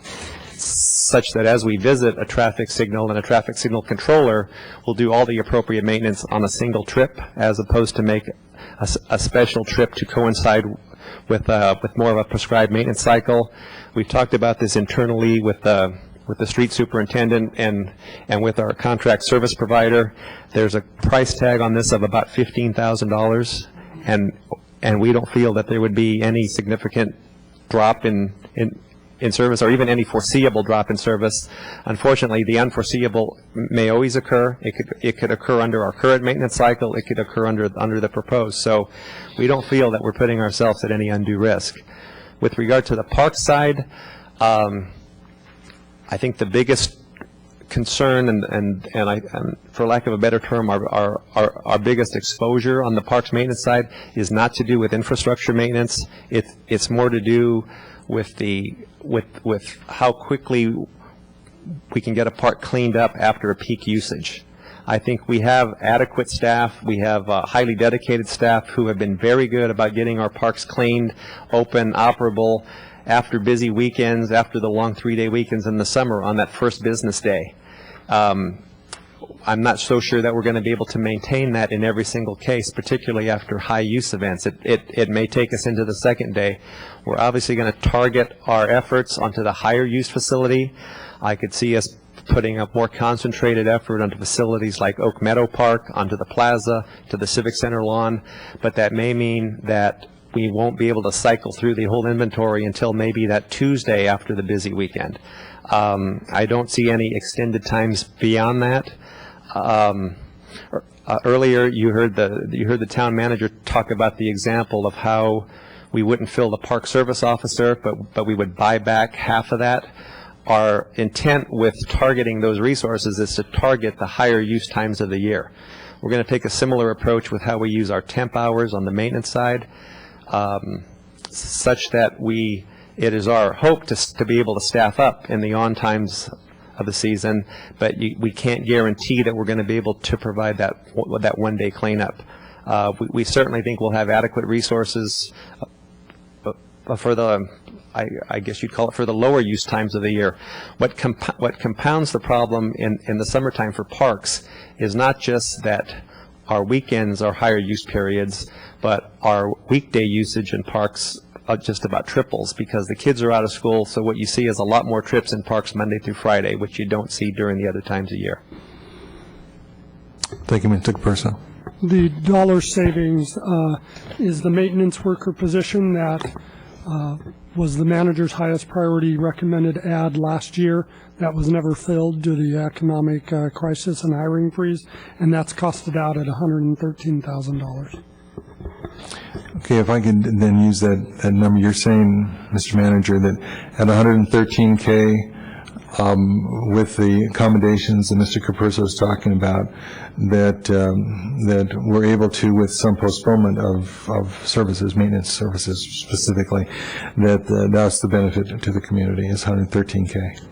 such that as we visit a traffic signal and a traffic signal controller, we'll do all the appropriate maintenance on a single trip, as opposed to make a special trip to coincide with more of a prescribed maintenance cycle. We've talked about this internally with the street superintendent and with our contract service provider. There's a price tag on this of about $15,000, and we don't feel that there would be any significant drop in service, or even any foreseeable drop in service. Unfortunately, the unforeseeable may always occur. It could occur under our current maintenance cycle. It could occur under the proposed. So we don't feel that we're putting ourselves at any undue risk. With regard to the park side, I think the biggest concern and for lack of a better term, our biggest exposure on the parks maintenance side is not to do with infrastructure maintenance. It's more to do with how quickly we can get a park cleaned up after a peak usage. I think we have adequate staff. We have highly dedicated staff who have been very good about getting our parks cleaned, open, operable after busy weekends, after the long 3-day weekends in the summer on that first business day. I'm not so sure that we're going to be able to maintain that in every single case, particularly after high use events. It may take us into the second day. We're obviously going to target our efforts onto the higher use facility. I could see us putting a more concentrated effort onto facilities like Oak Meadow Park, onto the plaza, to the Civic Center lawn, but that may mean that we won't be able to cycle through the whole inventory until maybe that Tuesday after the busy weekend. I don't see any extended times beyond that. Earlier, you heard the town manager talk about the example of how we wouldn't fill the park service officer, but we would buy back half of that. Our intent with targeting those resources is to target the higher use times of the year. We're going to take a similar approach with how we use our temp hours on the maintenance side, such that it is our hope to be able to staff up in the on times of the season, but we can't guarantee that we're going to be able to provide that one-day cleanup. We certainly think we'll have adequate resources for the, I guess you'd call it, for the lower use times of the year. What compounds the problem in the summertime for parks is not just that our weekends are higher use periods, but our weekday usage in parks just about triples, because the kids are out of school, so what you see is a lot more trips in parks Monday through Friday, which you don't see during the other times of year. Thank you, Mr. Purcell. The dollar savings is the maintenance worker position that was the manager's highest priority recommended add last year. That was never filled due to the economic crisis and hiring freeze, and that's costed out at $113,000. Okay, if I could then use that number, you're saying, Mr. Manager, that at $113K, with the accommodations that Mr. Capurso is talking about, that we're able to, with some postponement of services, maintenance services specifically, that's the benefit to the community, is $113K.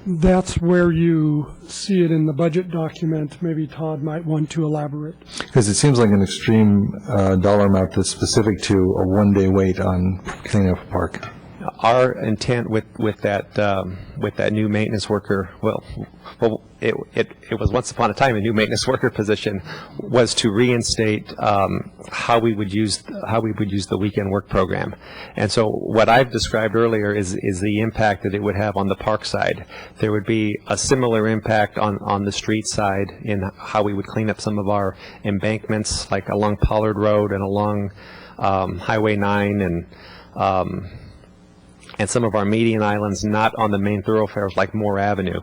That's where you see it in the budget document. Maybe Todd might want to elaborate. Because it seems like an extreme dollar amount that's specific to a one-day wait on cleaning up a park. our intent with that new maintenance worker, it was once upon a time a new maintenance worker position, was to reinstate how we would use the weekend work program. And so what I've described earlier is the impact that it would have on the park side. There would be a similar impact on the street side in how we would clean up some of our embankments, like along Pollard Road and along Highway 9 and some of our median islands, not on the main thoroughfares like Moore Avenue.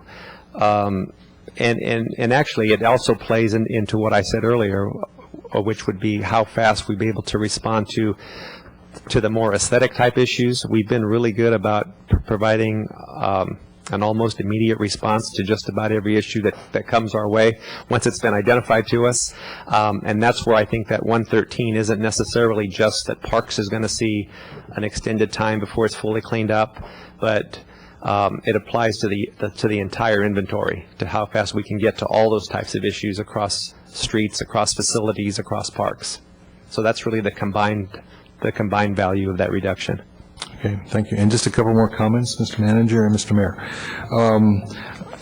And actually, it also plays into what I said earlier, which would be how fast we'd be able to respond to the more aesthetic type issues. We've been really good about providing an almost immediate response to just about every issue that comes our way once it's been identified to us. And that's where I think that 113 isn't necessarily just that Parks is going to see an extended time before it's fully cleaned up, but it applies to the entire inventory, to how fast we can get to all those types of issues across streets, across facilities, across parks. So that's really the combined value of that reduction. Okay, thank you. And just a couple more comments, Mr. Manager and Mr. Mayor.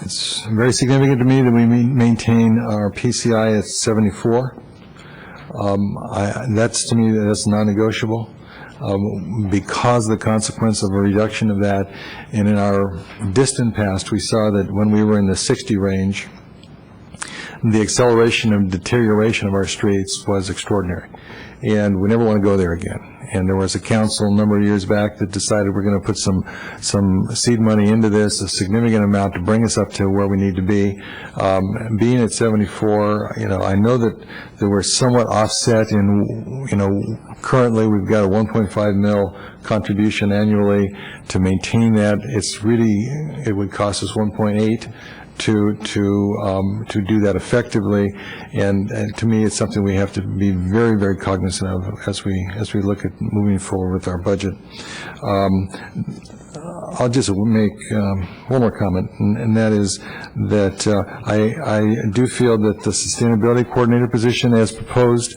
It's very significant to me that we maintain our PCI at 74. That's, to me, that's non-negotiable. Because of the consequence of a reduction of that, and in our distant past, we saw that when we were in the 60 range, the acceleration of deterioration of our streets was extraordinary, and we never want to go there again. And there was a council a number of years back that decided we're going to put some seed money into this, a significant amount, to bring us up to where we need to be. Being at 74, I know that they were somewhat offset in, currently we've got a 1.5 mil contribution annually to maintain that. It would cost us 1.8 to do that effectively, and to me, it's something we have to be very, very cognizant of as we look at moving forward with our budget. I'll just make one more comment, and that is that I do feel that the sustainability coordinator position, as proposed,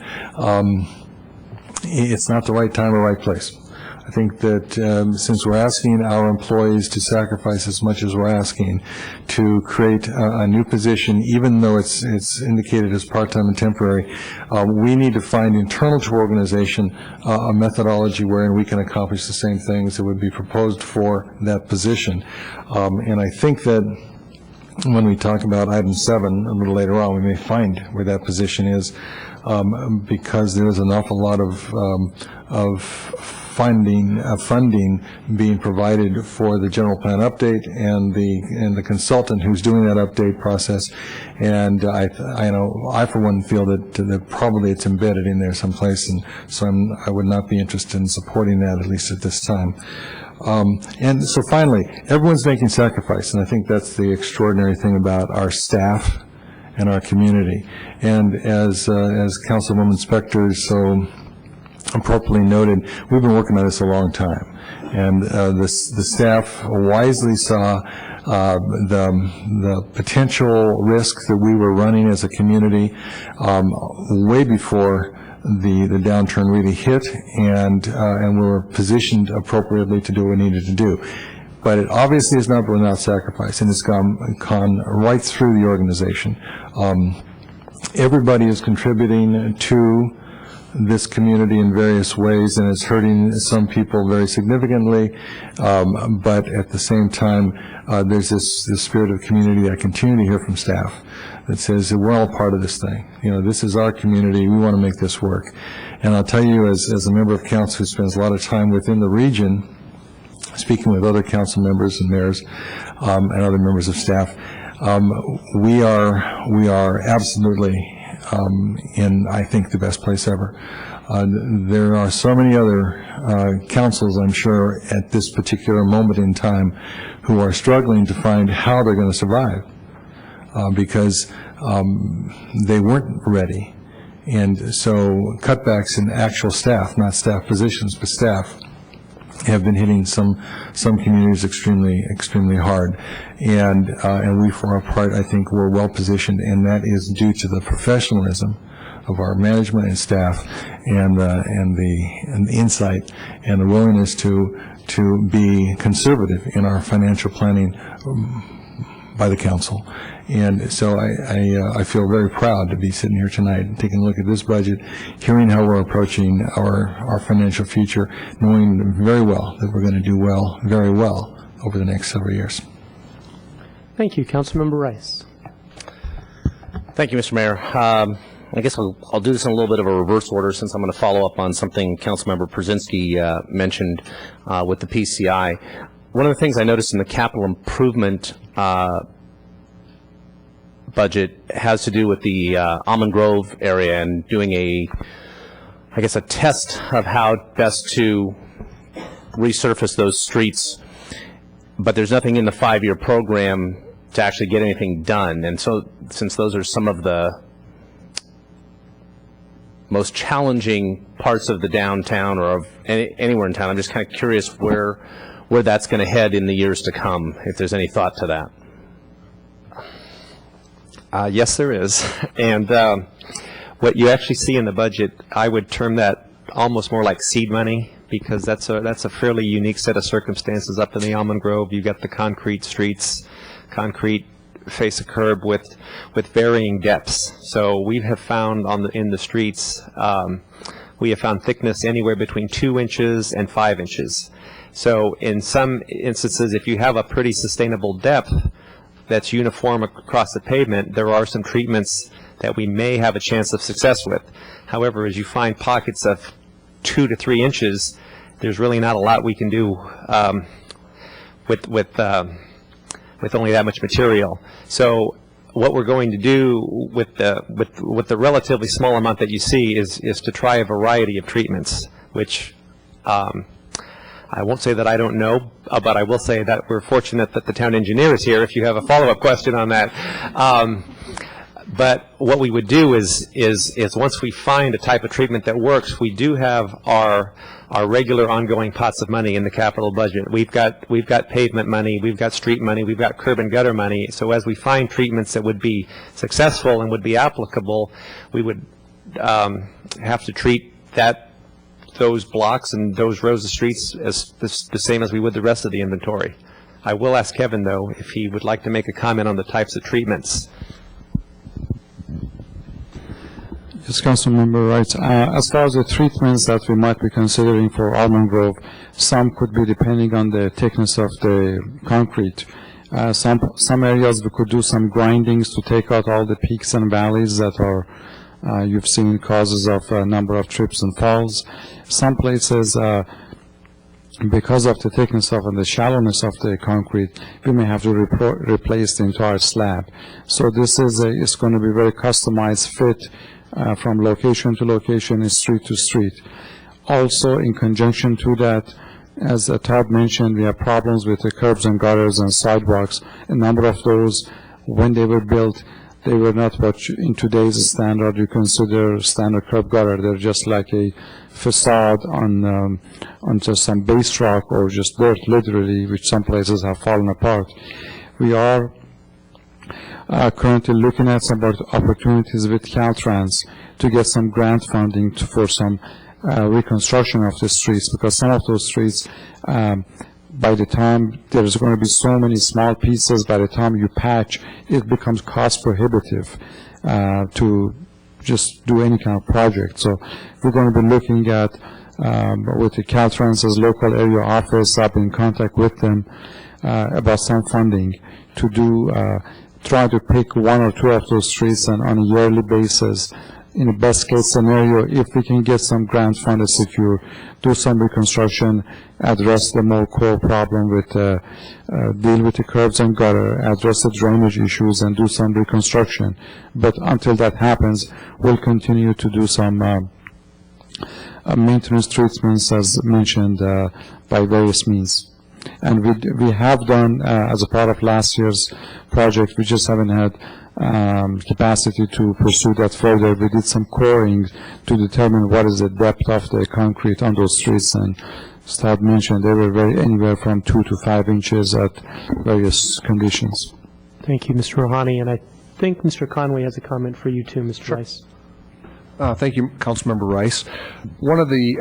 it's not the right time or right place. I think that since we're asking our employees to sacrifice as much as we're asking to create a new position, even though it's indicated as part-time and temporary, we need to find internal to our organization a methodology wherein we can accomplish the same things that would be proposed for that position. And I think that when we talk about item 7 a little later on, we may find where that position is, because there is an awful lot of funding being provided for the general plan update and the consultant who's doing that update process. And I for one feel that probably it's embedded in there someplace, and so I would not be interested in supporting that, at least at this time. And so finally, everyone's making sacrifice, and I think that's the extraordinary thing about our staff and our community. And as Councilwoman Spector so appropriately noted, we've been working on this a long time, and the staff wisely saw the potential risk that we were running as a community way before the downturn really hit, and we were positioned appropriately to do what we needed to do. But it obviously has not been without sacrifice, and it's gone right through the organization. Everybody is contributing to this community in various ways, and it's hurting some people very significantly, but at the same time, there's this spirit of community that I continue to hear from staff that says that we're all part of this thing. This is our community. We want to make this work. And I'll tell you, as a member of council who spends a lot of time within the region, speaking with other council members and mayors and other members of staff, we are absolutely in, I think, the best place ever. There are so many other councils, I'm sure, at this particular moment in time who are struggling to find how they're going to survive because they weren't ready. And so cutbacks in actual staff, not staff positions, but staff, have been hitting some communities extremely hard, and we, for our part, I think we're well positioned, and that is due to the professionalism of our management and staff, and the insight and the willingness to to be conservative in our financial planning by the council. And so I feel very proud to be sitting here tonight and taking a look at this budget, hearing how we're approaching our financial future, knowing very well that we're going to do well, very well, over the next several years. Thank you. Councilmember Rice. Thank you, Mr. Mayor. I guess I'll do this in a little bit of a reverse order since I'm going to follow up on something Councilmember Brzezinski mentioned with the PCI. One of the things I noticed in the capital improvement budget has to do with the Almond Grove area and doing a test of how best to resurface those streets. But there's nothing in the 5-year program to actually get anything done. And so since those are some of the most challenging parts of the downtown or of anywhere in town, I'm just kind of curious where that's going to head in the years to come, if there's any thought to that. Yes, there is. And what you actually see in the budget, I would term that almost more like seed money, because that's a fairly unique set of circumstances up in the Almond Grove. You've got the concrete streets, concrete face of curb with varying depths. So we have found in the streets, we have found thickness anywhere between 2 inches and 5 inches. So in some instances, if you have a pretty sustainable depth that's uniform across the pavement, there are some treatments that we may have a chance of success with. However, as you find pockets of 2 to 3 inches, there's really not a lot we can do with only that much material. So what we're going to do with the relatively small amount that you see is to try a variety of treatments, which I won't say that I don't know, but I will say that we're fortunate that the town engineer is here if you have a follow-up question on that. But what we would do is once we find a type of treatment that works, we do have our regular ongoing pots of money in the capital budget. We've got pavement money, we've got street money, we've got curb and gutter money. So as we find treatments that would be successful and would be applicable, we would have to treat those blocks and those rows of streets as the same as we would the rest of the inventory. I will ask Kevin, though, if he would like to make a comment on the types of treatments. Yes, Councilmember Wright. As far as the treatments that we might be considering for Almond Grove, some could be depending on the thickness of the concrete. Some areas we could do some grindings to take out all the peaks and valleys that are you've seen causes of a number of trips and falls. Some places, because of the thickness of and the shallowness of the concrete, we may have to replace the entire slab. So this is it's going to be very customized fit from location to location and street to street. Also, in conjunction to that, as Todd mentioned, we have problems with the curbs and gutters and sidewalks. A number of those, when they were built, they were not what in today's standard you consider standard curb gutter. They're just like a facade on just some base rock or just dirt, literally, which some places have fallen apart. We are currently looking at some opportunities with Caltrans to get some grant funding for some reconstruction of the streets, because some of those streets, by the time there's going to be so many small pieces, by the time you patch, it becomes cost prohibitive to just do any kind of project. So we're going to be looking at, with the Caltrans's local area office, I've been in contact with them about some funding to do, try to pick 1 or 2 of those streets and on a yearly basis, in the best case scenario, if we can get some grant funded secure, do some reconstruction, address the more core problem with, deal with the curbs and gutter, address the drainage issues and do some reconstruction. But until that happens, we'll continue to do some maintenance treatments as mentioned by various means. And we have done, as a part of last year's project, we just haven't had capacity to pursue that further. We did some coring to determine what is the depth of the concrete on those streets, and as Todd mentioned, they were anywhere from 2 to 5 inches at various conditions. Thank you, Mr. Rouhani, and I think Mr. Conway has a comment for you too, Mr. Rice. Thank you, Councilmember Rice. One of the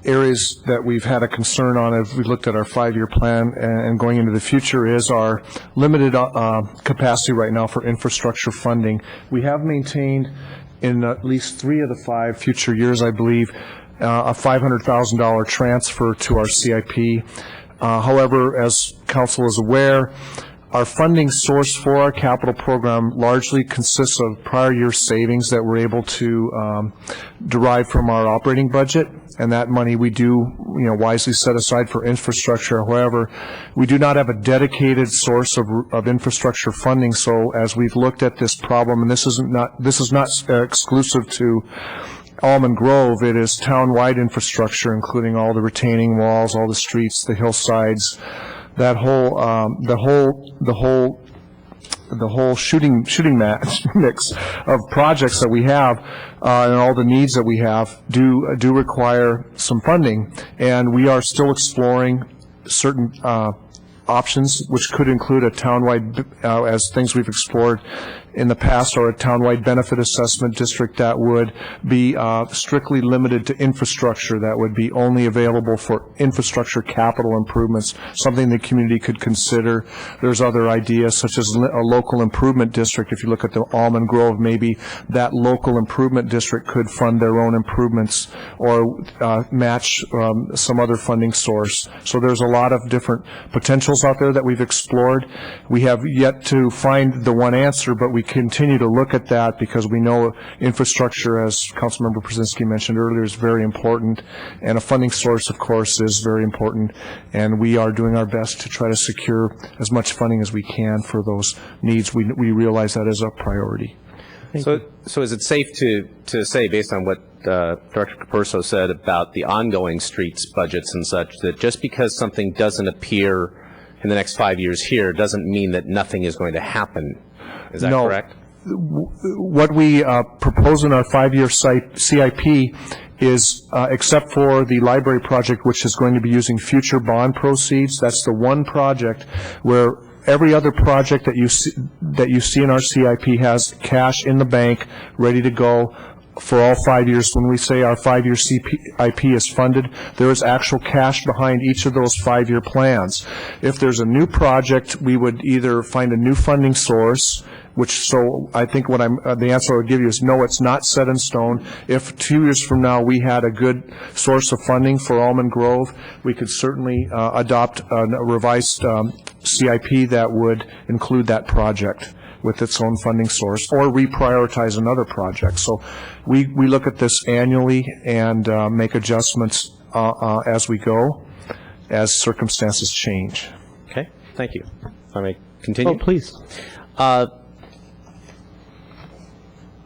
areas that we've had a concern on as we looked at our 5-year plan and going into the future is our limited capacity right now for infrastructure funding. We have maintained in at least 3 of the 5 future years, I believe, a $500,000 transfer to our CIP. However, as Council is aware, our funding source for our capital program largely consists of prior year savings that we're able to derive from our operating budget, and that money we do, wisely set aside for infrastructure. However, we do not have a dedicated source of infrastructure funding. So, as we've looked at this problem, and this is not exclusive to Almond Grove, it is town-wide infrastructure, including all the retaining walls, all the streets, the hillsides. That the whole shooting match mix of projects that we have and all the needs that we have do require some funding, and we are still exploring certain options, which could include a townwide, as things we've explored in the past, or a townwide benefit assessment district that would be strictly limited to infrastructure, that would be only available for infrastructure capital improvements, something the community could consider. There's other ideas such as a local improvement district. If you look at the Almond Grove, maybe that local improvement district could fund their own improvements or match some other funding source. So there's a lot of different potentials out there that we've explored. We have yet to find the one answer, but we continue to look at that because we know infrastructure, as Councilmember Brzezinski mentioned earlier, is very important, and a funding source, of course, is very important, and we are doing our best to try to secure as much funding as we can for those needs. We realize that is a priority. So is it safe to say, based on what Director Capurso said about the ongoing streets budgets and such, that just because something doesn't appear in the next 5 years here doesn't mean that nothing is going to happen? Is that correct? What we propose in our 5-year CIP is, except for the library project, which is going to be using future bond proceeds, that's the one project where every other project that you see in our CIP has cash in the bank ready to go for all 5 years. When we say our 5-year CIP is funded, there is actual cash behind each of those 5-year plans. If there's a new project, we would either find a new funding source, so I think the answer I would give you is no, it's not set in stone. If 2 years from now we had a good source of funding for Almond Grove, we could certainly adopt a revised CIP that would include that project with its own funding source, or reprioritize another project. So we look at this annually and make adjustments as we go, as circumstances change. Okay, thank you. If I may continue? Oh, please.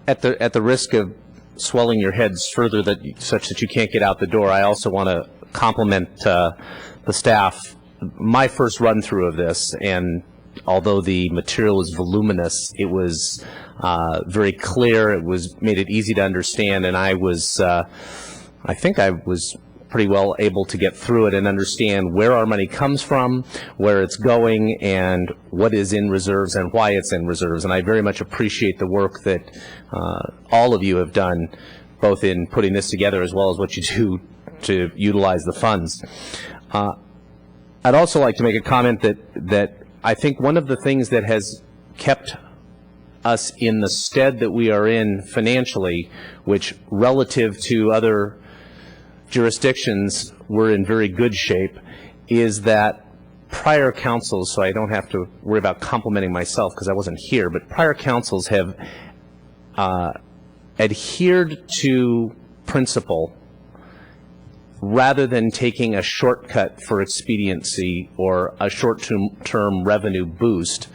At the risk of swelling your heads further such that you can't get out the door, I also want to compliment the staff. My first run-through of this, and although the material is voluminous, it was very clear. It made it easy to understand, and I think I was pretty well able to get through it and understand where our money comes from, where it's going, and what is in reserves and why it's in reserves. And I very much appreciate the work that all of you have done, both in putting this together as well as what you do to utilize the funds. I'd also like to make a comment that I think one of the things that has kept us in the stead that we are in financially, which relative to other jurisdictions we're in very good shape, is that prior councils, so I don't have to worry about complimenting myself because I wasn't here, but prior councils have adhered to principle rather than taking a shortcut for expediency or a short-term revenue boost.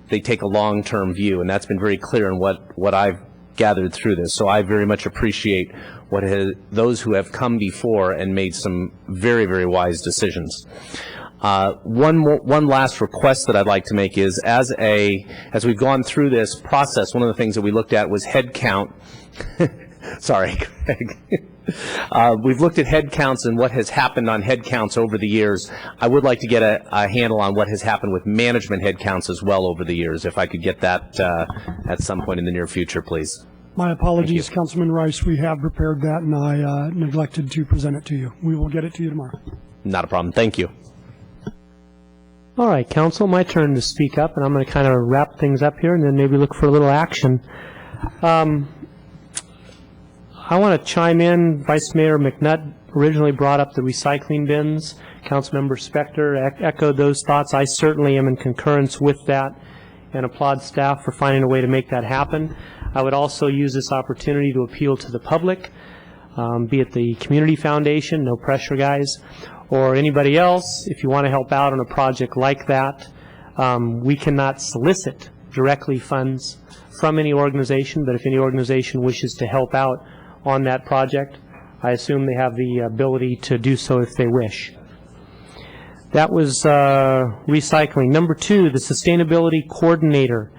They take a long-term view, and that's been very clear in what I've gathered through this. So I very much appreciate those who have come before and made some very, very wise decisions. One last request that I'd like to make is, as we've gone through this process, one of the things that we looked at was head count. Sorry, Greg. We've looked at head counts and what has happened on head counts over the years. I would like to get a handle on what has happened with management head counts as well over the years, if I could get that at some point in the near future, please. My apologies, Councilman Rice. We have prepared that, and I neglected to present it to you. We will get it to you tomorrow. Not a problem. Thank you. All right, Council, my turn to speak up, and I'm going to kind of wrap things up here and then maybe look for a little action. I want to chime in. Vice Mayor McNutt originally brought up the recycling bins. Councilmember Spector echoed those thoughts. I certainly am in concurrence with that and applaud staff for finding a way to make that happen. I would also use this opportunity to appeal to the public, be it the Community Foundation, no pressure guys, or anybody else. If you want to help out on a project like that, we cannot solicit directly funds from any organization, but if any organization wishes to help out on that project, I assume they have the ability to do so if they wish. That was recycling. Number 2, the sustainability coordinator.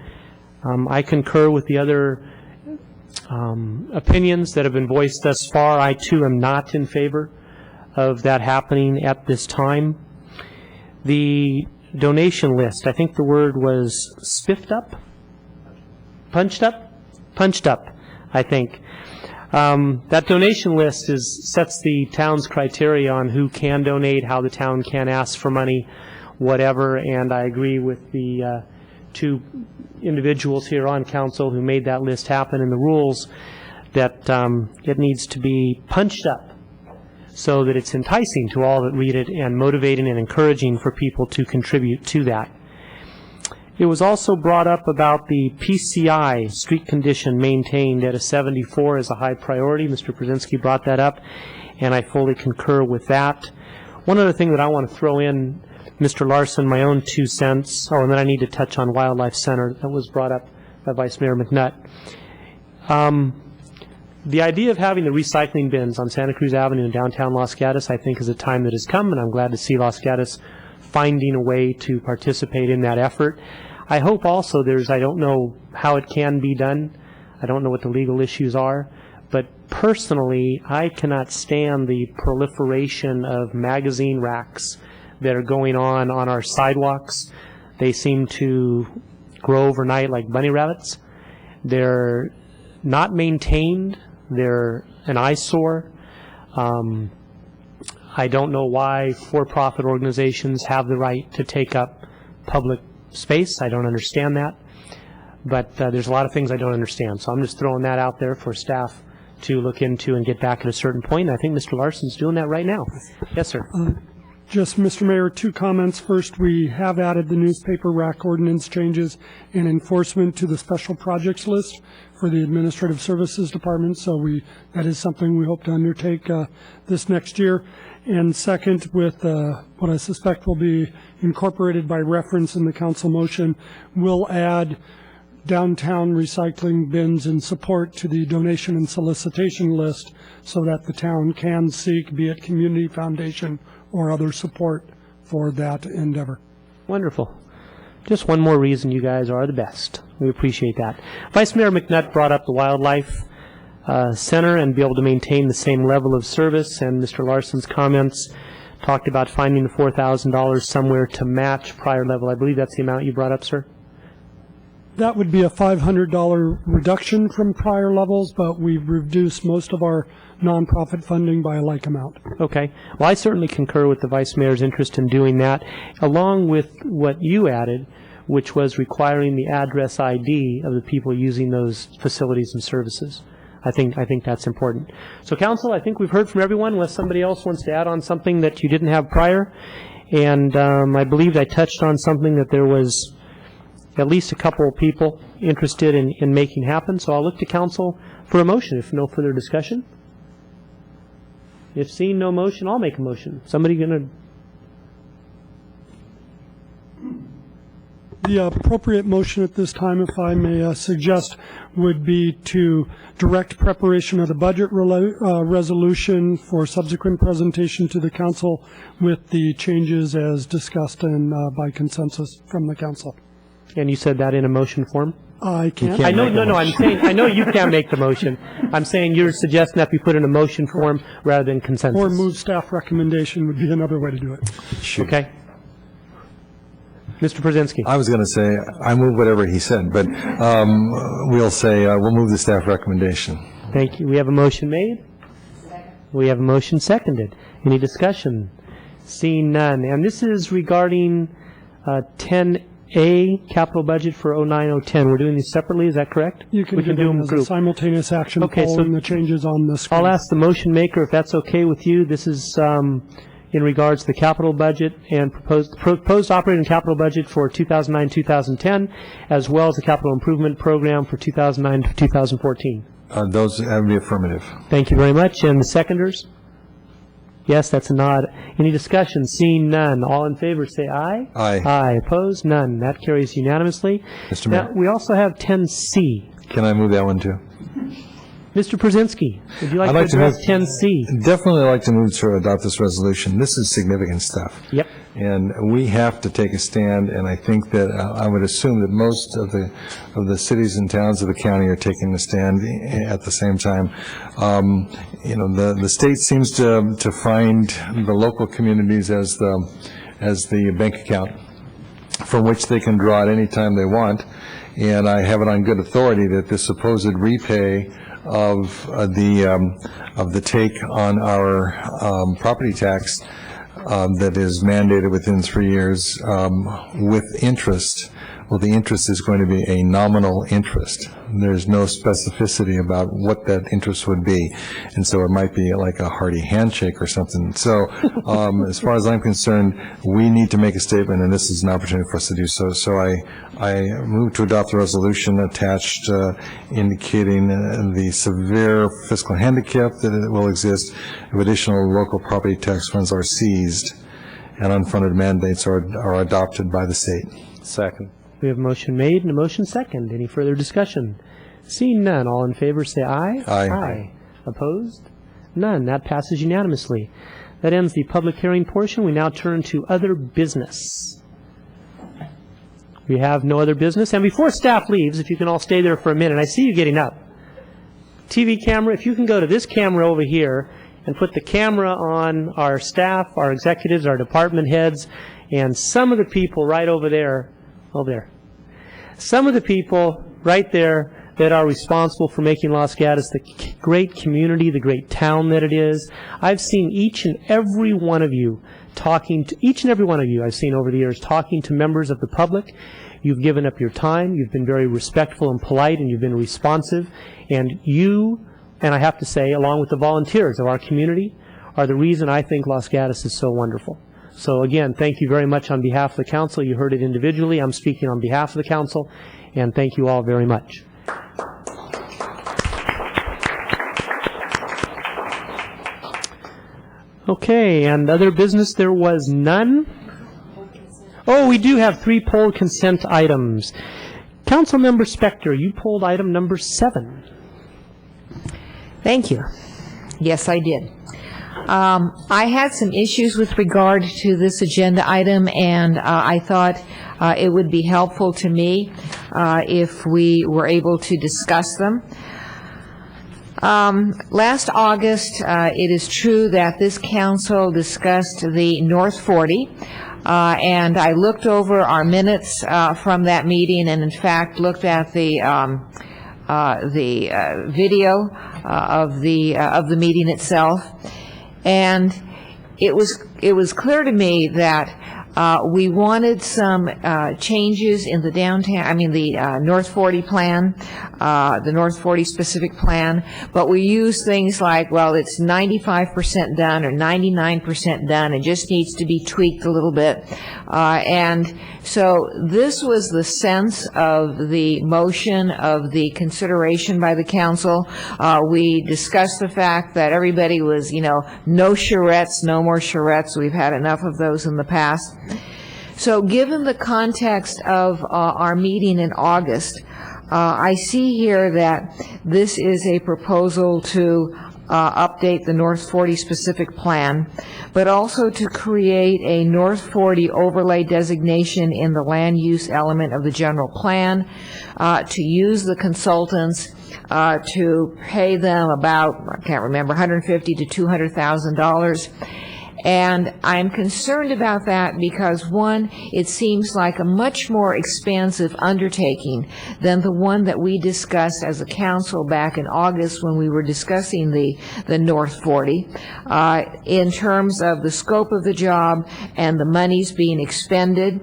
I concur with the other opinions that have been voiced thus far. I, too, am not in favor of that happening at this time. The donation list, I think the word was spiffed up? Punched up? Punched up, I think. That donation list sets the town's criteria on who can donate, how the town can ask for money, whatever, and I agree with the two individuals here on council who made that list happen in the rules that it needs to be punched up so that it's enticing to all that read it and motivating and encouraging for people to contribute to that. It was also brought up about the PCI, street condition maintained at a 74 as a high priority. Mr. Brzezinski brought that up, and I fully concur with that. One other thing that I want to throw in, Mr. Larson, my own 2 cents. Oh, and then I need to touch on Wildlife Center. That was brought up by Vice Mayor McNutt. The idea of having the recycling bins on Santa Cruz Avenue in downtown Los Gatos, I think, is a time that has come, and I'm glad to see Los Gatos finding a way to participate in that effort. I hope also I don't know how it can be done. I don't know what the legal issues are. But personally, I cannot stand the proliferation of magazine racks that are going on our sidewalks. They seem to grow overnight like bunny rabbits. They're not maintained. They're an eyesore. I don't know why for-profit organizations have the right to take up public space. I don't understand that. But there's a lot of things I don't understand. So I'm just throwing that out there for staff to look into and get back at a certain point. And I think Mr. Larson's doing that right now. Yes, sir. Just, Mr. Mayor, 2 comments. First, we have added the newspaper rack ordinance changes and enforcement to the special projects list for the Administrative Services Department. So that is something we hope to undertake this next year. And second, with what I suspect will be incorporated by reference in the council motion, we'll add downtown recycling bins in support to the donation and solicitation list so that the town can seek, be it Community Foundation or other support for that endeavor. Wonderful. Just one more reason you guys are the best. We appreciate that. Vice Mayor McNutt brought up the Wildlife Center and be able to maintain the same level of service, and Mr. Larson's comments talked about finding the $4,000 somewhere to match prior level. I believe that's the amount you brought up, sir? That would be a $500 reduction from prior levels, but we've reduced most of our nonprofit funding by a like amount. Okay. Well, I certainly concur with the Vice Mayor's interest in doing that, along with what you added, which was requiring the address ID of the people using those facilities and services. I think that's important. So, Council, I think we've heard from everyone, unless somebody else wants to add on something that you didn't have prior. And I believe I touched on something that there was at least a couple of people interested in making happen. So I'll look to Council for a motion, if no further discussion. If seeing no motion, I'll make a motion. Somebody going to... The appropriate motion at this time, if I may suggest, would be to direct preparation of the budget resolution for subsequent presentation to the council with the changes as discussed and by consensus from the council. And you said that in a motion form? I can't. I know. No. I'm saying I know you can't make the motion. I'm saying you're suggesting that we put in a motion form rather than consensus. Or move staff recommendation would be another way to do it. Sure. Okay. Mr. Brzezinski. I was going to say, I move whatever he said, but we'll say, we'll move the staff recommendation. Thank you. We have a motion made. We have a motion seconded. Any discussion? Seeing none. And this is regarding 10A, capital budget for 09-010. We're doing these separately, is that correct? You can we do them as a simultaneous action following the changes on the screen. I'll ask the motion maker if that's okay with you. This is in regards to the capital budget and proposed operating capital budget for 2009-2010, as well as the capital improvement program for 2009 to 2014. Those have the affirmative. Thank you very much. And the seconders? Yes, that's a nod. Any discussion? Seeing none. All in favor say aye. Aye. Aye. Opposed? None. That carries unanimously. Mr. Mayor. Now, we also have 10C. Can I move that one too? Mr. Brzezinski, would you like I'd to like to address move- 10C? Definitely like to move to adopt this resolution. This is significant stuff. Yep. And we have to take a stand, and I think that I would assume that most of the cities and towns of the county are taking a stand at the same time. The state seems to find the local communities as the bank account from which they can draw at any time they want. And I have it on good authority that the supposed repay of the take on our property tax that is mandated within 3 years with interest. Well, the interest is going to be a nominal interest. There's no specificity about what that interest would be. And so it might be like a hearty handshake or something. So as far as I'm concerned, we need to make a statement, and this is an opportunity for us to do so. So I move to adopt the resolution attached indicating the severe fiscal handicap that will exist if additional local property tax funds are seized and unfunded mandates are adopted by the state. Second. We have a motion made and a motion second. Any further discussion? Seeing none, all in favor say aye. Aye. Aye. Opposed? None. That passes unanimously. That ends the public hearing portion. We now turn to other business. We have no other business. And before staff leaves, if you can all stay there for a minute, I see you getting up. TV camera, if you can go to this camera over here and put the camera on our staff, our executives, our department heads, and some of the people right over there. Some of the people right there that are responsible for making Los Gatos the great community, the great town that it is. I've seen each and every one of you I've seen over the years talking to members of the public. You've given up your time. You've been very respectful and polite, and you've been responsive. And you, and I have to say, along with the volunteers of our community, are the reason I think Los Gatos is so wonderful. So again, thank you very much on behalf of the council. You heard it individually. I'm speaking on behalf of the council, and thank you all very much. Okay, and other business, there was none. Oh, we do have 3 polled consent items. Councilmember Spector, you polled item number 7. Thank you. Yes, I did. I had some issues with regard to this agenda item, and I thought it would be helpful to me if we were able to discuss them. Last August, it is true that this council discussed the North 40, and I looked over our minutes from that meeting, and in fact looked at the video of the meeting itself. And it was clear to me that we wanted some changes in the the North 40 plan, the North 40 specific plan, but we used things like, well, it's 95% done or 99% done. It just needs to be tweaked a little bit. And so this was the sense of the motion, of the consideration by the council. We discussed the fact that everybody was, no charrettes, no more charrettes. We've had enough of those in the past. So given the context of our meeting in August, I see here that this is a proposal to update the North 40 specific plan, but also to create a North 40 overlay designation in the land use element of the general plan, to use the consultants, to pay them about, I can't remember, $150,000 to $200,000. And I'm concerned about that because, one, it seems like a much more expansive undertaking than the one that we discussed as a council back in August when we were discussing the North 40, in terms of the scope of the job and the monies being expended.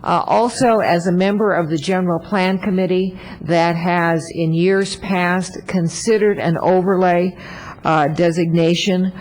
Also, as a member of the General Plan Committee that has in years past considered an overlay designation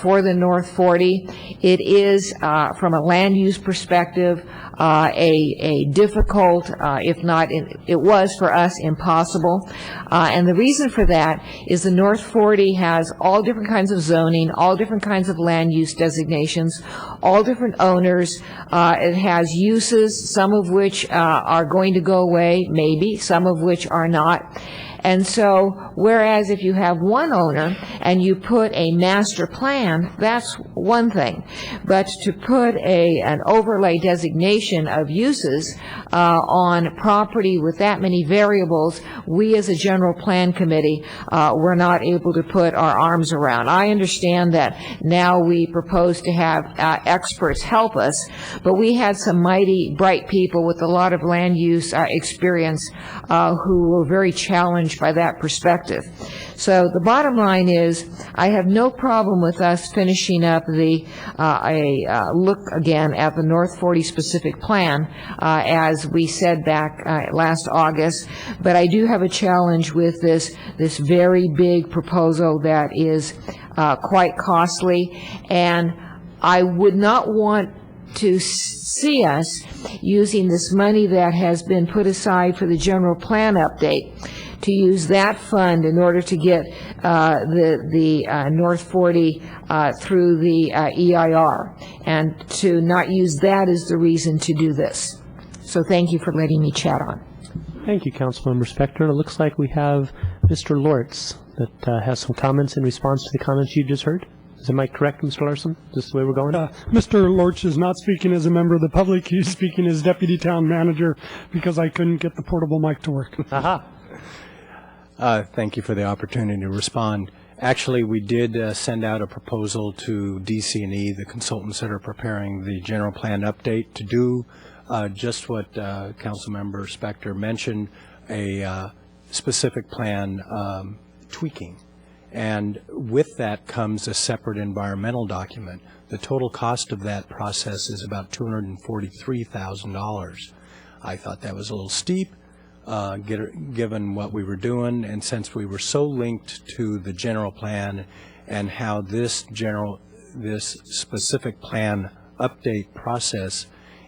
for the North 40, it is, from a land use perspective, a difficult, if not, it was for us impossible. And the reason for that is the North 40 has all different kinds of zoning, all different kinds of land use designations, all different owners. It has uses, some of which are going to go away, maybe, some of which are not. And so, whereas if you have one owner and you put a master plan, that's one thing. But to put an overlay designation of uses on property with that many variables, we as a general plan committee were not able to put our arms around. I understand that now we propose to have experts help us, but we had some mighty bright people with a lot of land use experience who were very challenged by that perspective. So the bottom line is, I have no problem with us finishing up a look again at the North 40 specific plan, as we said back last August, but I do have a challenge with this very big proposal that is quite costly, and I would not want to see us using this money that has been put aside for the general plan update to use that fund in order to get the North 40 through the EIR, and to not use that as the reason to do this. So thank you for letting me chat on. Thank you, Councilmember Spector. It looks like we have Mr. Lortz that has some comments in response to the comments you just heard. Am I correct, Mr. Larson? Is this the way we're going? Mr. Lortz is not speaking as a member of the public. He's speaking as deputy town manager because I couldn't get the portable mic to work. Aha. Thank you for the opportunity to respond. Actually, we did send out a proposal to DC&E, the consultants that are preparing the general plan update, to do just what Councilmember Spector mentioned, a specific plan tweaking. And with that comes a separate environmental document. The total cost of that process is about $243,000. I thought that was a little steep, given what we were doing, and since we were so linked to the general plan and how this specific plan update process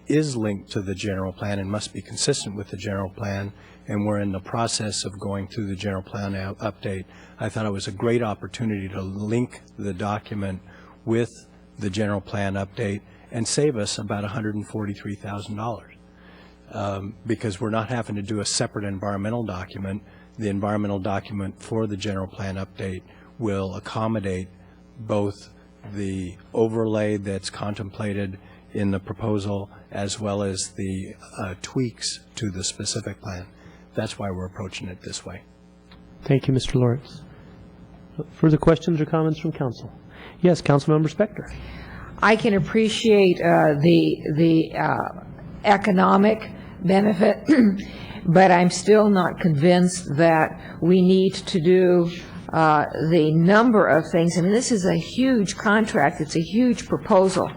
is linked to the general plan and must be consistent with the general plan, and we're in the process of going through the general plan update, I thought it was a great opportunity to link the document with the general plan update and save us about $143,000. Because we're not having to do a separate environmental document. The environmental document for the general plan update will accommodate both the overlay that's contemplated in the proposal as well as the tweaks to the specific plan. That's why we're approaching it this way. Thank you, Mr. Lawrence. Further questions or comments from council? Yes, Councilmember Spector. I can appreciate the economic benefit, but I'm still not convinced that we need to do the number of things. I mean, this is a huge contract. It's a huge proposal.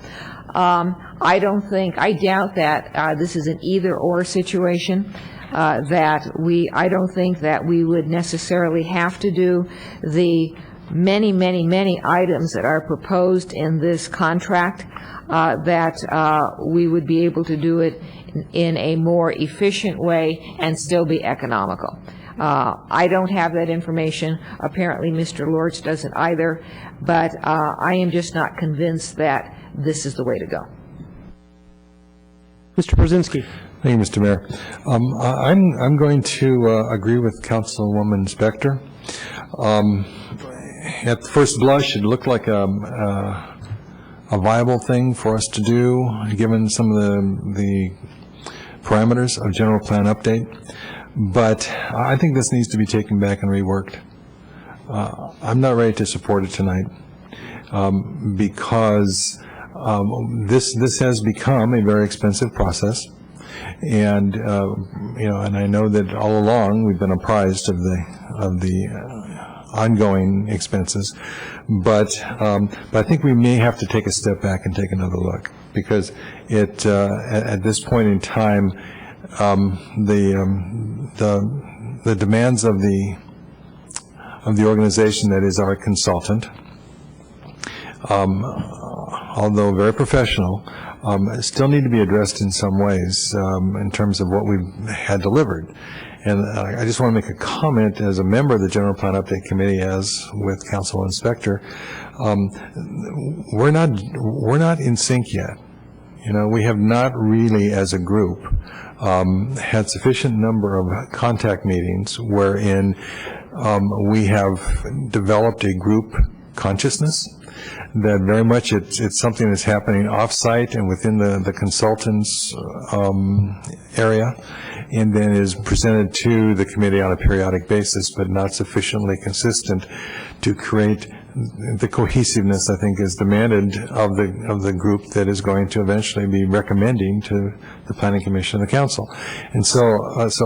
I doubt that this is an either-or situation. I don't think that we would necessarily have to do the many, many, many items that are proposed in this contract, that we would be able to do it in a more efficient way and still be economical. I don't have that information. Apparently Mr. Lortz doesn't either, but I am just not convinced that this is the way to go. Mr. Brzezinski. Thank you, Mr. Mayor. I'm going to agree with Councilwoman Spector. At first blush, it looked like a viable thing for us to do, given some of the parameters of general plan update. But I think this needs to be taken back and reworked. I'm not ready to support it tonight. because this has become a very expensive process. And, and I know that all along we've been apprised of the ongoing expenses, but I think we may have to take a step back and take another look, because at this point in time, the demands of the organization that is our consultant, although very professional, still need to be addressed in some ways in terms of what we've had delivered. And I just want to make a comment as a member of the General Plan Update Committee, as with Council Inspector. We're not in sync yet. We have not really, as a group, had sufficient number of contact meetings wherein we have developed a group consciousness that very much it's something that's happening off-site and within the consultant's area, and then is presented to the committee on a periodic basis, but not sufficiently consistent to create the cohesiveness I think is demanded of the group that is going to eventually be recommending to the Planning Commission and the Council. And so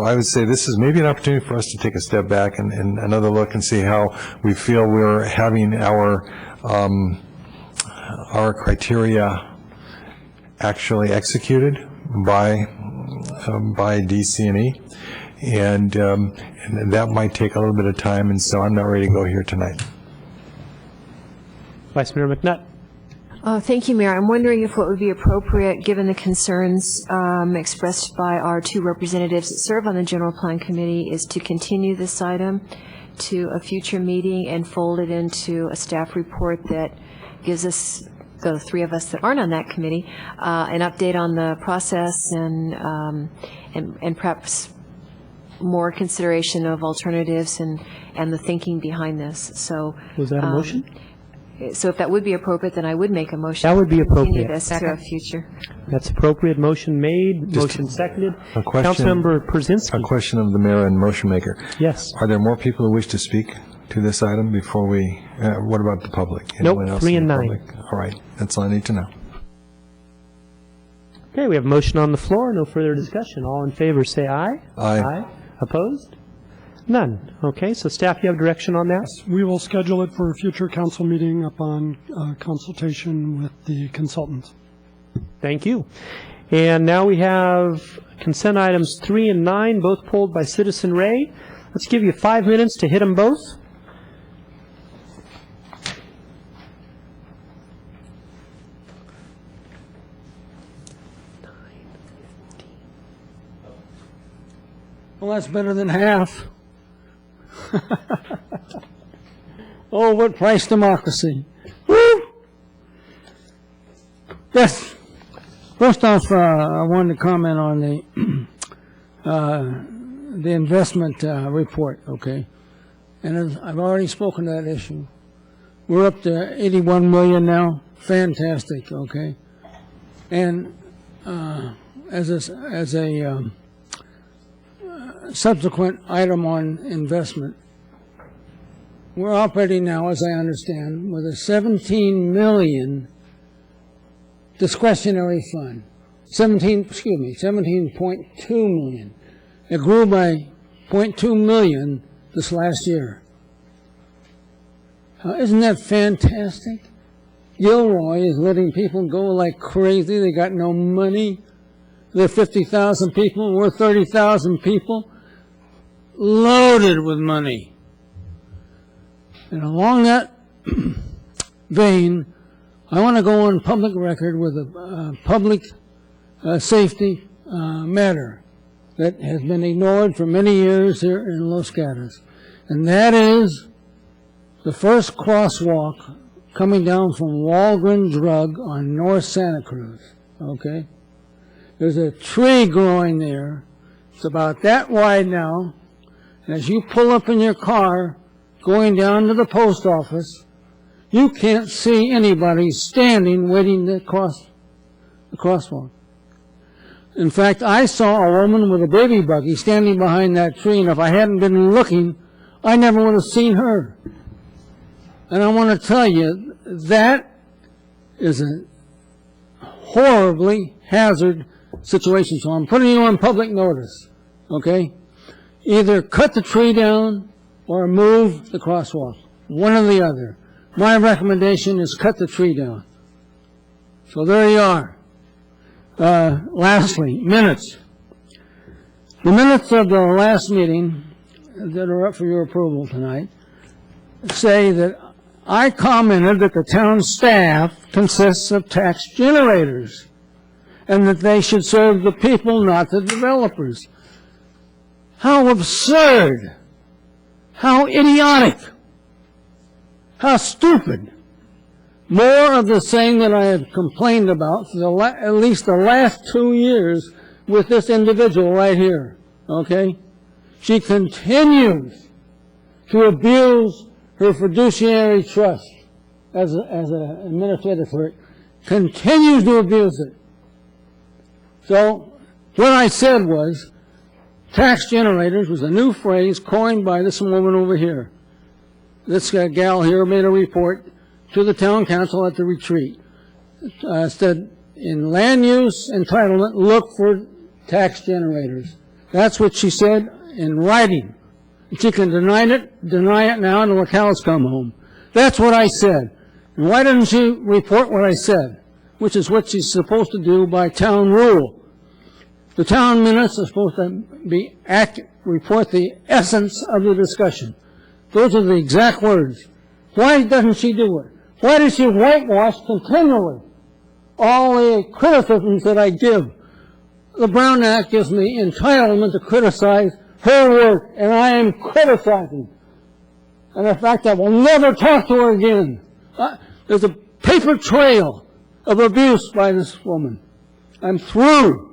I would say this is maybe an opportunity for us to take a step back and another look and see how we feel we're having our criteria actually executed by DC&E, and that might take a little bit of time, and so I'm not ready to go here tonight. Vice Mayor McNutt. Thank you, Mayor. I'm wondering if what would be appropriate, given the concerns expressed by our two representatives that serve on the General Plan Committee, is to continue this item to a future meeting and fold it into a staff report that gives us, the three of us that aren't on that committee, an update on the process and perhaps more consideration of alternatives and the thinking behind this. So was that a motion? So if that would be appropriate, then I would make a motion. That would be to continue appropriate. this to a future. That's appropriate. Motion made, motion seconded. Councilmember Przynski. A question of the mayor and motion maker. Yes. Are there more people who wish to speak to this item before we, what about the public? Anyone Nope, else 3 in and the 9. public? All right, that's all I need to know. Okay, we have a motion on the floor. No further discussion. All in favor say aye. Aye. Opposed? None. Okay, so staff, you have direction on that? We will schedule it for a future council meeting upon consultation with the consultants. Thank you. And now we have consent items 3 and 9, both pulled by Citizen Ray. Let's give you 5 minutes to hit them both. Well, that's better than half. Oh, what price democracy. Woo! Yes. First off, I wanted to comment on the investment report, okay? And as I've already spoken to that issue. We're up to 81 million now. Fantastic, okay? And as a subsequent item on investment, we're operating now, as I understand, with a 17 million discretionary fund. 17.2 million. It grew by 0.2 million this last year. Isn't that fantastic? Gilroy is letting people go like crazy. They got no money. They're 50,000 people. We're 30,000 people. Loaded with money. And along that vein, I want to go on public record with a public safety matter that has been ignored for many years here in Los Gatos. And that is the first crosswalk coming down from Walgren Drug on North Santa Cruz, okay? There's a tree growing there. It's about that wide now. And as you pull up in your car going down to the post office, you can't see anybody standing waiting to cross the crosswalk. In fact, I saw a woman with a baby buggy standing behind that tree, and if I hadn't been looking, I never would have seen her. And I want to tell you, That is a horribly hazard situation, so I'm putting you on public notice, okay? Either cut the tree down or move the crosswalk, one or the other. My recommendation is cut the tree down. So there you are. Lastly, minutes. The minutes of the last meeting that are up for your approval tonight say that I commented that the town staff consists of tax generators and that they should serve the people, not the developers. How absurd! How idiotic! How stupid! More of the same that I have complained about for at least the last 2 years with this individual right here, okay? She continues to abuse her fiduciary trust as an administrative clerk, continues to abuse it. So what I said was, tax generators was a new phrase coined by this woman over here. This gal here made a report to the town council at the retreat. Said, in land use entitlement, look for tax generators. That's what she said in writing. She can deny it now until the cows come home. That's what I said. And why didn't she report what I said? Which is what she's supposed to do by town rule. The town minutes are supposed to be report the essence of the discussion. Those are the exact words. Why doesn't she do it? Why does she whitewash continually all the criticisms that I give? The Brown Act gives me entitlement to criticize her work, and I am criticizing. And in fact, I will never talk to her again. There's a paper trail of abuse by this woman. I'm through.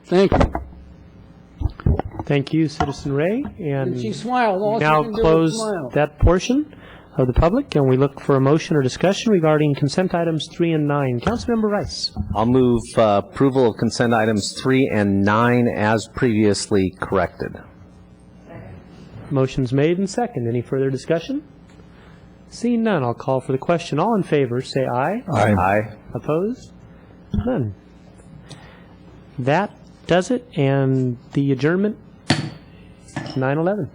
Thank you. Thank you, Citizen Ray. And she smiled. All now she can do is close smile. that portion of the public, and we look for a motion or discussion regarding consent items 3 and 9. Councilmember Rice. I'll move approval of consent items 3 and 9 as previously corrected. Motion's made and second. Any further discussion? Seeing none, I'll call for the question. All in favor, say aye. Aye. Aye. Opposed? None. That does it, and the adjournment, 9/11.